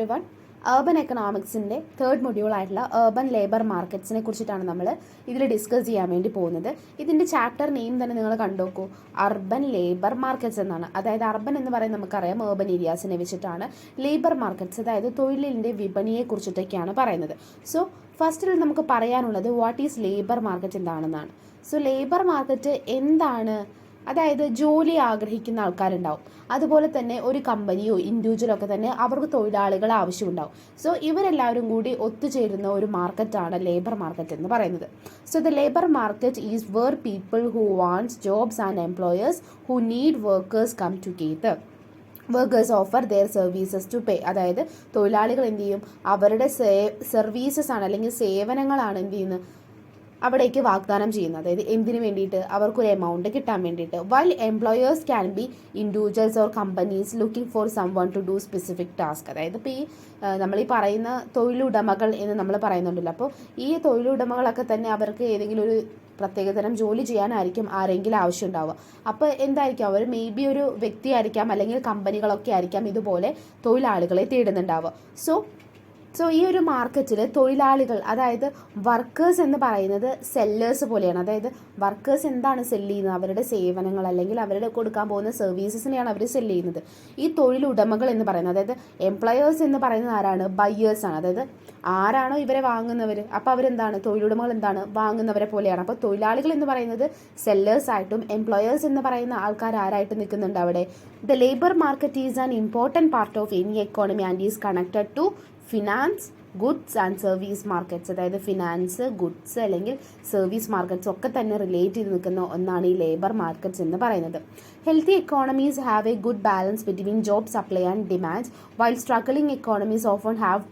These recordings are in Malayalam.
എവരിവൺ. അർബൻ എക്കണോമിക്സിൻ്റെ തേർഡ് മൊഡ്യൂളായിട്ടുള്ള അർബൻ ലേബർ മാർക്കറ്റ്സിനെ കുറിച്ചിട്ടാണ് നമ്മൾ ഇതിൽ ഡിസ്കസ് ചെയ്യാൻ വേണ്ടി പോകുന്നത്. ഇതിൻ്റെ ചാപ്റ്റർ നെയിം തന്നെ നിങ്ങൾ കണ്ടുനോക്കൂ, അർബൻ ലേബർ മാർക്കറ്റ്സ് എന്നാണ്. അതായത് അർബൻ എന്ന് പറയുന്നത് നമുക്കറിയാം അർബൻ ഏരിയാസിനെ വെച്ചിട്ടാണ്. ലേബർ മാർക്കറ്റ്സ് അതായത് തൊഴിലിൻ്റെ വിപണിയെ കുറിച്ചിട്ടൊക്കെയാണ് പറയുന്നത്. സോ ഫസ്റ്റിൽ നമുക്ക് പറയാനുള്ളത് വാട്ട് ഈസ് ലേബർ മാർക്കറ്റ് എന്താണെന്നാണ്. സോ ലേബർ മാർക്കറ്റ് എന്താണ്? അതായത് ജോലി ആഗ്രഹിക്കുന്ന ആൾക്കാരുണ്ടാവും, അതുപോലെ തന്നെ ഒരു കമ്പനിയോ ഇൻഡിവിജ്വലോ ഒക്കെ തന്നെ അവർക്ക് തൊഴിലാളികൾ ആവശ്യമുണ്ടാവും. സോ ഇവരെല്ലാവരും കൂടി ഒത്തുചേരുന്ന ഒരു മാർക്കറ്റാണ് ലേബർ മാർക്കറ്റ് എന്ന് പറയുന്നത്. So the labour market is where people who wants jobs and employers who need workers come together. Workers offer their services to pay. അതായത് തൊഴിലാളികൾ എന്ത് ചെയ്യും, അവരുടെ സർവീസസ് ആണ് അല്ലെങ്കിൽ സേവനങ്ങളാണ് എന്ത് ചെയ്യുന്നത്, അവിടേക്ക് വാഗ്ദാനം ചെയ്യുന്നത്. അതായത് എന്തിനു വേണ്ടിയിട്ട്, അവർക്കൊരു എമൗണ്ട് കിട്ടാൻ വേണ്ടിയിട്ട്. While employers can be individuals or companies looking for someone to do specific task. അതായത് ഇപ്പോൾ നമ്മൾ പറയുന്ന തൊഴിലുടമകൾ എന്ന് നമ്മൾ പറയുന്നുണ്ടല്ലോ, അപ്പോൾ ഈ തൊഴിലുടമകളൊക്കെ തന്നെ അവർക്ക് ഏതെങ്കിലും ഒരു പ്രത്യേകതരം ജോലി ചെയ്യാനായിരിക്കും ആരെങ്കിലും ആവശ്യം ഉണ്ടാവുക. അപ്പോൾ എന്തായിരിക്കും, അവർ മേ ബി ഒരു വ്യക്തിയായിരിക്കാം അല്ലെങ്കിൽ കമ്പനികളൊക്കെ ആയിരിക്കാം ഇതുപോലെ തൊഴിലാളികളെ തേടുന്നുണ്ടാവുക. സോ ഈ ഒരു മാർക്കറ്റിൽ തൊഴിലാളികൾ അതായത് വർക്കേഴ്സ് എന്ന് പറയുന്നത് സെല്ലേഴ്സ് പോലെയാണ്. അതായത് വർക്കേഴ്സ് എന്താണ് സെല്ല് ചെയ്യുന്നത്, അവരുടെ സേവനങ്ങൾ അല്ലെങ്കിൽ അവരുടെ കൊടുക്കാൻ പോകുന്ന സർവീസസിനെയാണ് അവർ സെല്ല് ചെയ്യുന്നത്. ഈ തൊഴിലുടമകൾ എന്ന് പറയുന്നത്, അതായത് എംപ്ലോയേഴ്സ് എന്ന് പറയുന്നത് ആരാണ്, ബയ്യേഴ്സാണ്. അതായത് ആരാണോ ഇവരെ വാങ്ങുന്നവർ, അപ്പോൾ അവരെന്താണ്, തൊഴിലുടമകൾ എന്താണ്, വാങ്ങുന്നവരെ പോലെയാണ്. അപ്പോൾ തൊഴിലാളികൾ എന്ന് പറയുന്നത് സെല്ലേഴ്സ് ആയിട്ടും എംപ്ലോയേഴ്സ് എന്ന് പറയുന്ന ആൾക്കാർ ആരായിട്ട് നിൽക്കുന്നുണ്ട് അവിടെ. The labour market is an important part of any economy and is connected to finance, goods and service markets. അതായത് ഫിനാൻസ്, ഗുഡ്സ് അല്ലെങ്കിൽ സർവീസ് മാർക്കറ്റ്സ് ഒക്കെ തന്നെ റിലേറ്റ് ചെയ്ത് നിൽക്കുന്ന ഒന്നാണ് ഈ ലേബർ മാർക്കറ്റ്സ് എന്ന് പറയുന്നത്. Healthy economies have A good balance between job supply and demand, while struggling economies often have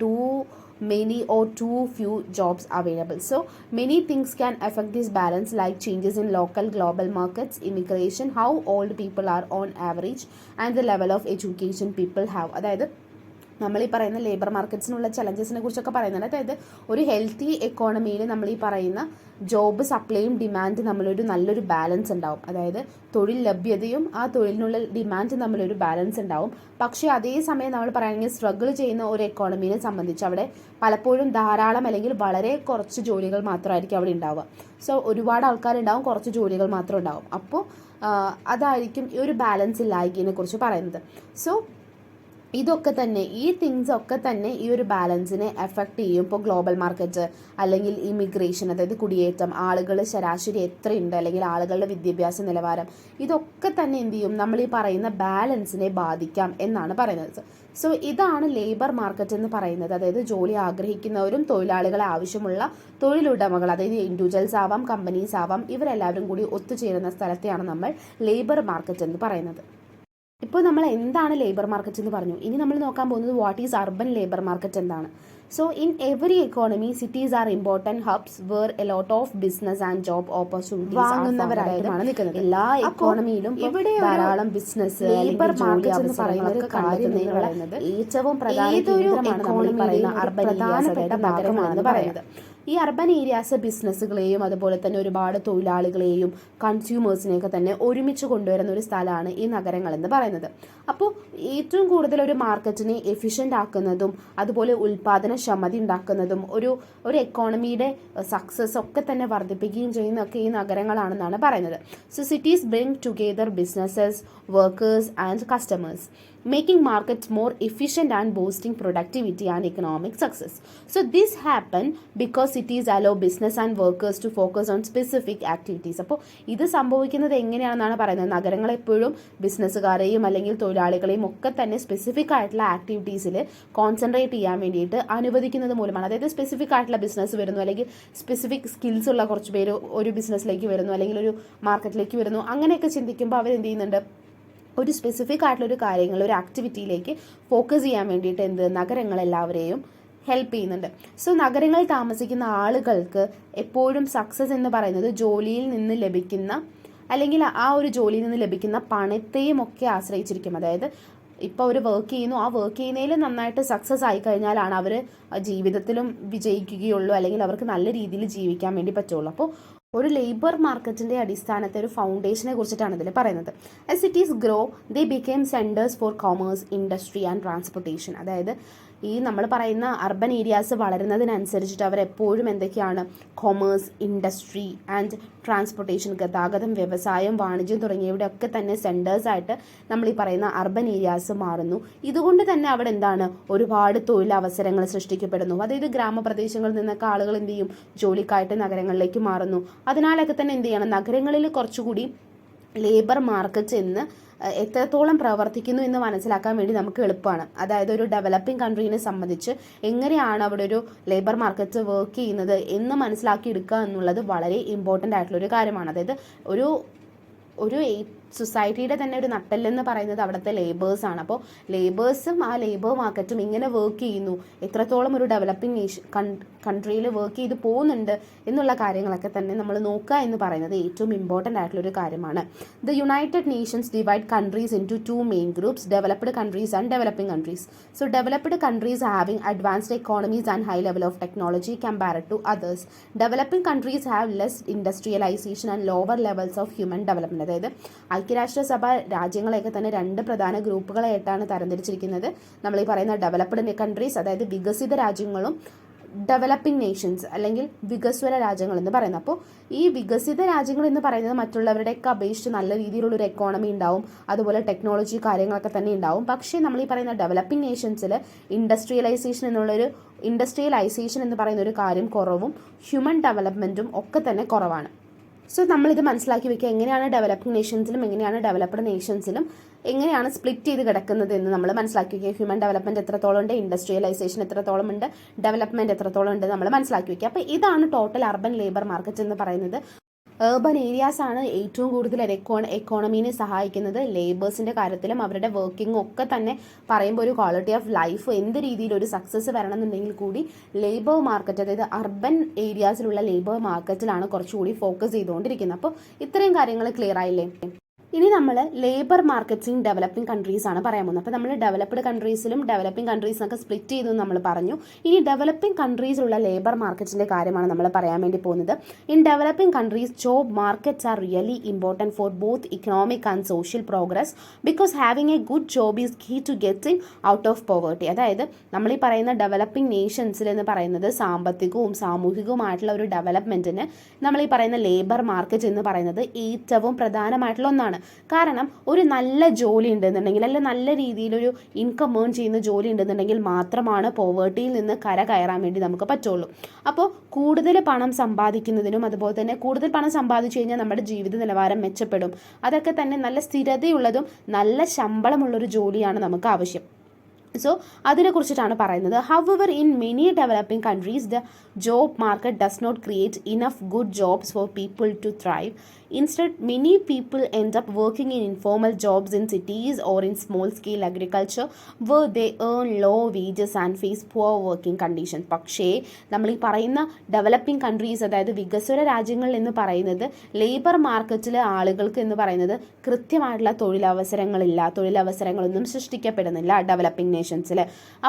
many or too few jobs available. So many things can affect this balance, like changes in local global markets, immigration, how old people are on average, and the level of education people have. അതായത് നമ്മൾ ഈ പറയുന്ന ലേബർ മാർക്കറ്റ്സിനുള്ള ചലഞ്ചസിനെ കുറിച്ചൊക്കെ പറയുന്നുണ്ട്. അതായത് ഒരു ഹെൽത്തി എക്കോണമിയിൽ നമ്മൾ ഈ പറയുന്ന ജോബ് സപ്ലൈയും ഡിമാൻഡ് തമ്മിലൊരു നല്ലൊരു ബാലൻസ് ഉണ്ടാവും. അതായത് തൊഴിൽ ലഭ്യതയും ആ തൊഴിലിനുള്ള ഡിമാൻഡും തമ്മിലൊരു ബാലൻസ് ഉണ്ടാവും. പക്ഷേ അതേസമയം നമ്മൾ പറയുകയാണെങ്കിൽ സ്ട്രഗിൾ ചെയ്യുന്ന ഒരു എക്കോണമീനെ സംബന്ധിച്ച് അവിടെ പലപ്പോഴും ധാരാളം അല്ലെങ്കിൽ വളരെ കുറച്ച് ജോലികൾ മാത്രമായിരിക്കും അവിടെ ഉണ്ടാവുക. സോ ഒരുപാട് ആൾക്കാരുണ്ടാവും, കുറച്ച് ജോലികൾ മാത്രം ഉണ്ടാവും. അപ്പോൾ അതായിരിക്കും ഈ ഒരു ബാലൻസ് ഇല്ലായ്മയെ കുറിച്ച് പറയുന്നത്. സോ ഇതൊക്കെ തന്നെ, ഈ തിങ്സ് ഒക്കെ തന്നെ ഈ ഒരു ബാലൻസിനെ എഫക്റ്റ് ചെയ്യും. ഇപ്പോൾ ഗ്ലോബൽ മാർക്കറ്റ് അല്ലെങ്കിൽ ഇമിഗ്രേഷൻ, അതായത് കുടിയേറ്റം, ആളുകൾ ശരാശരി എത്രയുണ്ട് അല്ലെങ്കിൽ ആളുകളുടെ വിദ്യാഭ്യാസ നിലവാരം, ഇതൊക്കെ തന്നെ എന്ത് ചെയ്യും, നമ്മൾ ഈ പറയുന്ന ബാലൻസിനെ ബാധിക്കാം എന്നാണ് പറയുന്നത്. സോ ഇതാണ് ലേബർ മാർക്കറ്റ് എന്ന് പറയുന്നത്. അതായത് ജോലി ആഗ്രഹിക്കുന്നവരും തൊഴിലാളികളെ ആവശ്യമുള്ള തൊഴിലുടമകൾ, അതായത് ഇൻഡിവിജ്വൽസ് ആവാം കമ്പനീസ് ആവാം, ഇവരെല്ലാവരും കൂടി ഒത്തുചേരുന്ന സ്ഥലത്തെയാണ് നമ്മൾ ലേബർ മാർക്കറ്റ് എന്ന് പറയുന്നത്. ഇപ്പോൾ നമ്മൾ എന്താണ് ലേബർ മാർക്കറ്റ് എന്ന് പറഞ്ഞു. ഇനി നമ്മൾ നോക്കാൻ പോകുന്നത് what is urban labour market എന്താണ്. So in every economy cities are important hubs where a lot of business and job opportunities വാങ്ങുന്നവരായിട്ടാണ് നിൽക്കുന്നത്. എല്ലാ എക്കോണമിയിലും ഇവിടെ ധാരാളം ബിസിനസ് ലേബർ മാർക്കറ്റ് എന്ന് പറയുന്ന ഒരു കാര്യം ഏറ്റവും പ്രധാന പ്രധാനപ്പെട്ട ഭാഗമാണെന്ന് പറയുന്നത്. ഈ അർബൻ ഏരിയാസ് ബിസിനസ്സുകളെയും അതുപോലെ തന്നെ ഒരുപാട് തൊഴിലാളികളെയും കൺസ്യൂമേഴ്സിനെയൊക്കെ തന്നെ ഒരുമിച്ച് കൊണ്ടുവരുന്ന ഒരു സ്ഥലമാണ് ഈ നഗരങ്ങൾ എന്ന് പറയുന്നത്. അപ്പോൾ ഏറ്റവും കൂടുതൽ ഒരു മാർക്കറ്റിനെ എഫിഷ്യൻ്റ് ആക്കുന്നതും അതുപോലെ ഉൽപ്പാദനക്ഷമത ഉണ്ടാക്കുന്നതും ഒരു എക്കോണമിയുടെ സക്സസ് ഒക്കെ തന്നെ വർദ്ധിപ്പിക്കുകയും ചെയ്യുന്നതൊക്കെ ഈ നഗരങ്ങളാണെന്നാണ് പറയുന്നത്. So cities bring together businesses, workers and customers, making markets more efficient and boosting productivity and economic success. So this happen because cities allow business and workers to focus on specific activities. അപ്പോൾ ഇത് സംഭവിക്കുന്നത് എങ്ങനെയാണെന്നാണ് പറയുന്നത്. നഗരങ്ങൾ എപ്പോഴും ബിസിനസ്സുകാരെയും അല്ലെങ്കിൽ തൊഴിലാളികളെയും ഒക്കെ തന്നെ സ്പെസിഫിക് ആയിട്ടുള്ള ആക്ടിവിറ്റീസിൽ കോൺസെൻട്രേറ്റ് ചെയ്യാൻ വേണ്ടിയിട്ട് അനുവദിക്കുന്നത് മൂലമാണ്. അതായത് സ്പെസിഫിക് ആയിട്ടുള്ള ബിസിനസ് വരുന്നു, അല്ലെങ്കിൽ സ്പെസിഫിക് സ്കിൽസ് ഉള്ള കുറച്ച് പേര് ഒരു ബിസിനസ്സിലേക്ക് വരുന്നു അല്ലെങ്കിൽ ഒരു മാർക്കറ്റിലേക്ക് വരുന്നു. അങ്ങനെയൊക്കെ ചിന്തിക്കുമ്പോൾ അവരെന്ത് ചെയ്യുന്നുണ്ട്, ഒരു സ്പെസിഫിക് ആയിട്ടുള്ളൊരു കാര്യങ്ങൾ, ഒരു ആക്ടിവിറ്റിയിലേക്ക് ഫോക്കസ് ചെയ്യാൻ വേണ്ടിയിട്ട് നഗരങ്ങളെല്ലാവരെയും ഹെൽപ്പ് ചെയ്യുന്നുണ്ട്. സോ നഗരങ്ങളിൽ താമസിക്കുന്ന ആളുകൾക്ക് എപ്പോഴും സക്സസ് എന്ന് പറയുന്നത് ജോലിയിൽ നിന്ന് ലഭിക്കുന്ന അല്ലെങ്കിൽ ആ ഒരു ജോലിയിൽ നിന്ന് ലഭിക്കുന്ന പണത്തെയും ഒക്കെ ആശ്രയിച്ചിരിക്കും. അതായത് ഇപ്പോൾ അവർ വർക്ക് ചെയ്യുന്നു, ആ വർക്ക് ചെയ്യുന്നതിൽ നന്നായിട്ട് സക്സസ് ആയി കഴിഞ്ഞാലാണ് അവർ ജീവിതത്തിലും വിജയിക്കുകയുള്ളൂ അല്ലെങ്കിൽ അവർക്ക് നല്ല രീതിയിൽ ജീവിക്കാൻ വേണ്ടി പറ്റുള്ളൂ. അപ്പോൾ ഒരു ലേബർ മാർക്കറ്റിൻ്റെ അടിസ്ഥാനത്തെ ഒരു ഫൗണ്ടേഷനെ കുറിച്ചിട്ടാണ് ഇതിൽ പറയുന്നത്. As cities grow they become centres for commerce, industry and transportation. അതായത് ഈ നമ്മൾ പറയുന്ന അർബൻ ഏരിയാസ് വളരുന്നതിനനുസരിച്ചിട്ട് അവരെപ്പോഴും എന്തൊക്കെയാണ് കൊമേഴ്സ്, ഇൻഡസ്ട്രി ആൻഡ് ട്രാൻസ്പോർട്ടേഷൻ, ഗതാഗതം, വ്യവസായം, വാണിജ്യം തുടങ്ങിയവിടെയൊക്കെ തന്നെ സെൻറ്റേഴ്സായിട്ട് നമ്മൾ ഈ പറയുന്ന അർബൻ ഏരിയാസ് മാറുന്നു. ഇതുകൊണ്ട് തന്നെ അവിടെ എന്താണ് ഒരുപാട് തൊഴിലവസരങ്ങൾ സൃഷ്ടിക്കപ്പെടുന്നു. അതായത് ഗ്രാമപ്രദേശങ്ങളിൽ നിന്നൊക്കെ ആളുകൾ എന്ത് ചെയ്യും, ജോലിക്കായിട്ട് നഗരങ്ങളിലേക്ക് മാറുന്നു. അതിനാലൊക്കെ തന്നെ എന്ത് ചെയ്യണം, നഗരങ്ങളിൽ കുറച്ചുകൂടി ലേബർ മാർക്കറ്റ് എന്ന് എത്രത്തോളം പ്രവർത്തിക്കുന്നു എന്ന് മനസ്സിലാക്കാൻ വേണ്ടി നമുക്ക് എളുപ്പമാണ്. അതായത് ഒരു ഡെവലപ്പിംഗ് കൺട്രീനെ സംബന്ധിച്ച് എങ്ങനെയാണ് അവിടെ ഒരു ലേബർ മാർക്കറ്റ് വർക്ക് ചെയ്യുന്നത് എന്ന് മനസ്സിലാക്കി എടുക്കുക എന്നുള്ളത് വളരെ ഇമ്പോർട്ടൻ്റ് ആയിട്ടുള്ളൊരു കാര്യമാണ്. അതായത് ഒരു സൊസൈറ്റിയുടെ തന്നെ ഒരു നട്ടെല്ലെന്ന് പറയുന്നത് അവിടുത്തെ ലേബേഴ്സാണ്. അപ്പോൾ ലേബേഴ്സും ആ ലേബർ മാർക്കറ്റും ഇങ്ങനെ വർക്ക് ചെയ്യുന്നു, എത്രത്തോളം ഒരു ഡെവലപ്പിംഗ് കൺട്രിയിൽ വർക്ക് ചെയ്ത് പോകുന്നുണ്ട് എന്നുള്ള കാര്യങ്ങളൊക്കെ തന്നെ നമ്മൾ നോക്കുക എന്ന് പറയുന്നത് ഏറ്റവും ഇമ്പോർട്ടൻ്റ് ആയിട്ടുള്ളൊരു കാര്യമാണ്. The United Nations divide countries into 2 main groups, developed countries and developing countries. So developed countries having advanced economies and high level of technology compared to others. Developing countries have less industrialisation and lower levels of human development. അതായത് ഐക്യരാഷ്ട്രസഭ രാജ്യങ്ങളെയൊക്കെ തന്നെ 2 പ്രധാന ഗ്രൂപ്പുകളായിട്ടാണ് തരംതിരിച്ചിരിക്കുന്നത്. നമ്മൾ ഈ പറയുന്ന ഡെവലപ്ഡ് കൺട്രീസ്, അതായത് വികസിത രാജ്യങ്ങളും ഡെവലപ്പിംഗ് നേഷൻസ് അല്ലെങ്കിൽ വികസ്വര രാജ്യങ്ങൾ എന്ന് പറയുന്നത്. അപ്പോൾ ഈ വികസിത രാജ്യങ്ങൾ എന്ന് പറയുന്നത് മറ്റുള്ളവരുടെയൊക്കെ അപേക്ഷിച്ച് നല്ല രീതിയിലുള്ളൊരു എക്കോണമി ഉണ്ടാവും, അതുപോലെ ടെക്നോളജി കാര്യങ്ങളൊക്കെ തന്നെ ഉണ്ടാവും. പക്ഷേ നമ്മൾ ഈ പറയുന്ന ഡെവലപ്പിംഗ് നേഷൻസിൽ ഇൻഡസ്ട്രിയലൈസേഷൻ എന്ന് പറയുന്ന ഒരു കാര്യം കുറവും ഹ്യൂമൻ ഡെവലപ്മെൻറ്റും ഒക്കെ തന്നെ കുറവാണ്. സോ നമ്മളിത് മനസ്സിലാക്കി വെക്കുക, എങ്ങനെയാണ് ഡെവലപ്പിംഗ് നേഷൻസിലും എങ്ങനെയാണ് ഡെവലപ്ഡ് നേഷൻസിലും എങ്ങനെയാണ് സ്പ്ലിറ്റ് ചെയ്ത് കിടക്കുന്നത് എന്ന് നമ്മൾ മനസ്സിലാക്കി വയ്ക്കുക. ഹ്യൂമൻ ഡെവലപ്മെൻറ്റ് എത്രത്തോളം ഉണ്ട്, ഇൻഡസ്ട്രിയലൈസേഷൻ എത്രത്തോളം ഉണ്ട്, ഡെവലപ്മെൻറ്റ് എത്രത്തോളം ഉണ്ട് നമ്മൾ മനസ്സിലാക്കി വയ്ക്കുക. അപ്പോൾ ഇതാണ് ടോട്ടൽ അർബൻ ലേബർ മാർക്കറ്റ് എന്ന് പറയുന്നത്. ഏർബൻ ഏരിയാസ് ആണ് ഏറ്റവും കൂടുതൽ എക്കോണമീനെ സഹായിക്കുന്നത്. ലേബേഴ്സിൻ്റെ കാര്യത്തിലും അവരുടെ വർക്കിങ്ങും ഒക്കെ തന്നെ പറയുമ്പോൾ ഒരു ക്വാളിറ്റി ഓഫ് ലൈഫ് എന്ത് രീതിയിൽ ഒരു സക്സസ് വരണമെന്നുണ്ടെങ്കിൽ കൂടി ലേബർ മാർക്കറ്റ്, അതായത് അർബൻ ഏരിയാസിലുള്ള ലേബർ മാർക്കറ്റിലാണ് കുറച്ചുകൂടി ഫോക്കസ് ചെയ്തുകൊണ്ടിരിക്കുന്നത്. അപ്പോൾ ഇത്രയും കാര്യങ്ങൾ ക്ലിയർ ആയില്ലേ? ഇനി നമ്മൾ labour markets in developing countries ആണ് പറയാൻ പോകുന്നത്. അപ്പോൾ നമ്മൾ ഡെവലപ്ഡ് കൺട്രീസിലും ഡെവലപ്പിംഗ് കൺട്രീസിനൊക്കെ സ്പ്ലിറ്റ് ചെയ്തു നമ്മൾ പറഞ്ഞു. ഇനി ഡെവലപ്പിംഗ് കൺട്രീസിലുള്ള ലേബർ മാർക്കറ്റിൻ്റെ കാര്യമാണ് നമ്മൾ പറയാൻ വേണ്ടി പോകുന്നത്. In developing countries job markets are really important for both economic and social progress because having a good job is key to getting out of poverty. അതായത് നമ്മൾ ഈ പറയുന്ന ഡെവലപ്പിംഗ് നേഷൻസിൽ എന്ന് പറയുന്നത് സാമ്പത്തികവും സാമൂഹികവുമായിട്ടുള്ള ഒരു ഡെവലപ്മെൻറ്റിന് നമ്മൾ ഈ പറയുന്ന ലേബർ മാർക്കറ്റ് എന്ന് പറയുന്നത് ഏറ്റവും പ്രധാനമായിട്ടുള്ള ഒന്നാണ്. കാരണം ഒരു നല്ല ജോലി ഉണ്ടെന്നുണ്ടെങ്കിൽ, അല്ലെങ്കിൽ നല്ല രീതിയിലൊരു ഇൻകം ഏൺ ചെയ്യുന്ന ജോലി ഉണ്ടെന്നുണ്ടെങ്കിൽ മാത്രമാണ് പോവേർട്ടിയിൽ നിന്ന് കയറാൻ വേണ്ടി നമുക്ക് പറ്റുള്ളൂ. അപ്പോൾ കൂടുതൽ പണം സമ്പാദിക്കുന്നതിനും അതുപോലെ തന്നെ കൂടുതൽ പണം സമ്പാദിച്ചു കഴിഞ്ഞാൽ നമ്മുടെ ജീവിത നിലവാരം മെച്ചപ്പെടും. അതൊക്കെ തന്നെ നല്ല സ്ഥിരതയുള്ളതും നല്ല ശമ്പളമുള്ളൊരു ജോലിയാണ് നമുക്ക് ആവശ്യം. സോ അതിനെക്കുറിച്ചിട്ടാണ് പറയുന്നത്. However in many developing countries the job market does not create enough good jobs for people to thrive. Instead, many people end up working in informal jobs in cities or in small-scale agriculture where they earn low wages and face poor working conditions. പക്ഷേ നമ്മൾ ഈ പറയുന്ന ഡെവലപ്പിംഗ് കൺട്രീസ്, അതായത് വികസ്വര രാജ്യങ്ങൾ എന്ന് പറയുന്നത് ലേബർ മാർക്കറ്റിലെ ആളുകൾക്ക് എന്ന് പറയുന്നത് കൃത്യമായിട്ടുള്ള തൊഴിലവസരങ്ങളൊന്നും സൃഷ്ടിക്കപ്പെടുന്നില്ല ഡെവലപ്പിംഗ് നേഷൻസിൽ.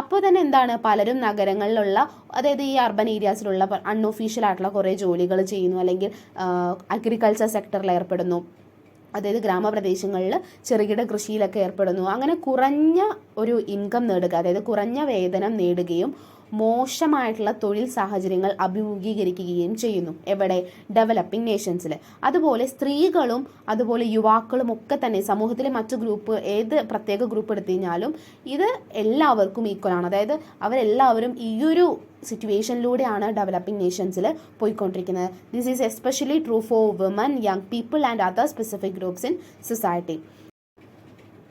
അപ്പോൾ തന്നെ എന്താണ്, പലരും നഗരങ്ങളിലുള്ള, അതായത് ഈ അർബൻ ഏരിയാസിലുള്ള അൺഒഫീഷ്യൽ ആയിട്ടുള്ള കുറേ ജോലികൾ ചെയ്യുന്നു, അല്ലെങ്കിൽ അഗ്രികൾച്ചർ സെക്ടറിൽ ഏർപ്പെടുന്നു, അതായത് ഗ്രാമപ്രദേശങ്ങളിൽ ചെറുകിട കൃഷിയിലൊക്കെ ഏർപ്പെടുന്നു. അങ്ങനെ കുറഞ്ഞ ഒരു ഇൻകം നേടുക, അതായത് കുറഞ്ഞ വേതനം നേടുകയും മോശമായിട്ടുള്ള തൊഴിൽ സാഹചര്യങ്ങൾ അഭിമുഖീകരിക്കുകയും ചെയ്യുന്നു. എവിടെ? ഡെവലപ്പിംഗ് നേഷൻസിൽ. അതുപോലെ സ്ത്രീകളും അതുപോലെ യുവാക്കളും ഒക്കെ തന്നെ സമൂഹത്തിലെ മറ്റു ഗ്രൂപ്പ്, ഏത് പ്രത്യേക ഗ്രൂപ്പ് എടുത്തു കഴിഞ്ഞാലും ഇത് എല്ലാവർക്കും ഈക്വലാണ്. അതായത് അവരെല്ലാവരും ഈയൊരു സിറ്റുവേഷനിലൂടെയാണ് ഡെവലപ്പിംഗ് നേഷൻസിൽ പോയിക്കൊണ്ടിരിക്കുന്നത്. This is especially true for women, young people and other specific groups in society.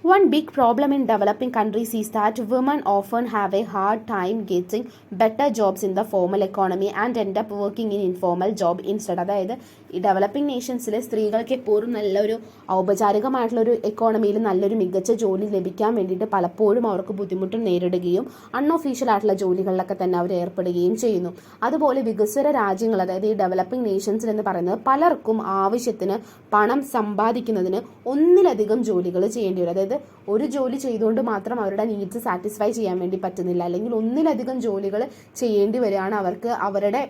One big problem in developing countries is that women often have a hard time getting better jobs in the formal economy and end up working in informal job instead. അതായത് ഈ ഡെവലപ്പിംഗ് നേഷൻസിൽ സ്ത്രീകൾക്ക് എപ്പോഴും നല്ലൊരു ഔപചാരികമായിട്ടുള്ളൊരു എക്കോണമിയിൽ നല്ലൊരു മികച്ച ജോലി ലഭിക്കാൻ വേണ്ടിയിട്ട് പലപ്പോഴും അവർക്ക് ബുദ്ധിമുട്ട് നേരിടുകയും അൺഒഫീഷ്യൽ ആയിട്ടുള്ള ജോലികളിലൊക്കെ തന്നെ അവർ ഏർപ്പെടുകയും ചെയ്യുന്നു. അതുപോലെ വികസ്വര രാജ്യങ്ങൾ, അതായത് ഈ ഡെവലപ്പിംഗ് നേഷൻസിൽ എന്ന് പറയുന്നത് പലർക്കും ആവശ്യത്തിന് പണം സമ്പാദിക്കുന്നതിന് ഒന്നിലധികം ജോലികൾ ചെയ്യേണ്ടി വരും. അതായത് ഒരു ജോലി ചെയ്തുകൊണ്ട് മാത്രം അവരുടെ നീഡ്സ് സാറ്റിസ്ഫൈ ചെയ്യാൻ വേണ്ടി പറ്റുന്നില്ല, അല്ലെങ്കിൽ ഒന്നിലധികം ജോലികൾ ചെയ്യേണ്ടി വരികയാണ് അവർക്ക് അവരുടെ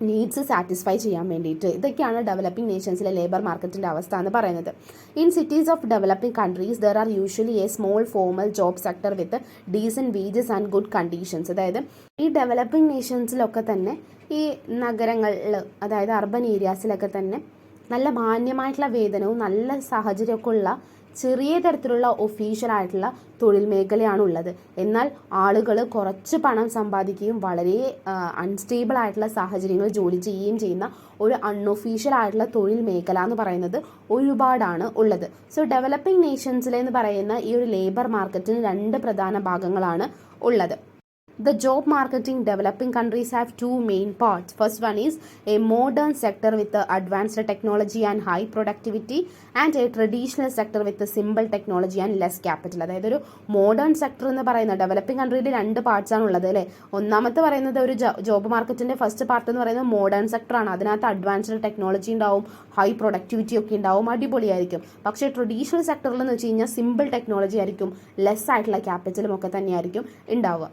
നീഡ്സ് സാറ്റിസ്ഫൈ ചെയ്യാൻ വേണ്ടിയിട്ട്. ഇതൊക്കെയാണ് ഡെവലപ്പിംഗ് നേഷൻസിലെ ലേബർ മാർക്കറ്റിൻ്റെ അവസ്ഥ എന്ന് പറയുന്നത്. In cities of developing countries there are usually A small formal job sector with decent wages and good conditions. അതായത് ഈ ഡെവലപ്പിംഗ് നേഷൻസിലൊക്കെ തന്നെ ഈ നഗരങ്ങളിൽ, അതായത് അർബൻ ഏരിയാസിലൊക്കെ തന്നെ നല്ല മാന്യമായിട്ടുള്ള വേതനവും നല്ല സാഹചര്യമൊക്കെ ഉള്ള ചെറിയ തരത്തിലുള്ള ഒഫീഷ്യലായിട്ടുള്ള തൊഴിൽ മേഖലയാണ് ഉള്ളത്. എന്നാൽ ആളുകൾ കുറച്ച് പണം സമ്പാദിക്കുകയും വളരെ അൺസ്റ്റേബിൾ ആയിട്ടുള്ള സാഹചര്യങ്ങളിൽ ജോലി ചെയ്യുകയും ചെയ്യുന്ന ഒരു അൺഒഫീഷ്യൽ ആയിട്ടുള്ള തൊഴിൽ മേഖല എന്ന് പറയുന്നത് ഒരുപാടാണ് ഉള്ളത്. സോ ഡെവലപ്പിംഗ് നേഷൻസിലെന്ന് പറയുന്ന ഈ ഒരു ലേബർ മാർക്കറ്റിന് 2 പ്രധാന ഭാഗങ്ങളാണ് ഉള്ളത്. The job market in developing countries have 2 main parts. First one is a modern sector with advanced technology and high productivity, and a traditional sector with simple technology and less capital. അതായത് ഒരു മോഡേൺ സെക്ടർ എന്ന് പറയുന്നത് ഡെവലപ്പിംഗ് കൺട്രിയിൽ 2 പാർട്സ് ആണ് ഉള്ളത് അല്ലേ. ഒന്നാമത്തെ പറയുന്നത് ഒരു ജോബ് മാർക്കറ്റിൻ്റെ ഫസ്റ്റ് പാർട്ട് എന്ന് പറയുന്നത് മോഡേൺ സെക്ടറാണ്. അതിനകത്ത് അഡ്വാൻസ്ഡ് ടെക്നോളജി ഉണ്ടാവും, ഹൈ പ്രൊഡക്ടിവിറ്റി ഒക്കെ ഉണ്ടാവും, അടിപൊളിയായിരിക്കും. പക്ഷേ ട്രഡീഷണൽ സെക്ടറിൽ എന്ന് വെച്ച് കഴിഞ്ഞാൽ സിമ്പിൾ ടെക്നോളജി ആയിരിക്കും, ലെസ് ആയിട്ടുള്ള ക്യാപിറ്റലും ഒക്കെ തന്നെയായിരിക്കും ഉണ്ടാവുക.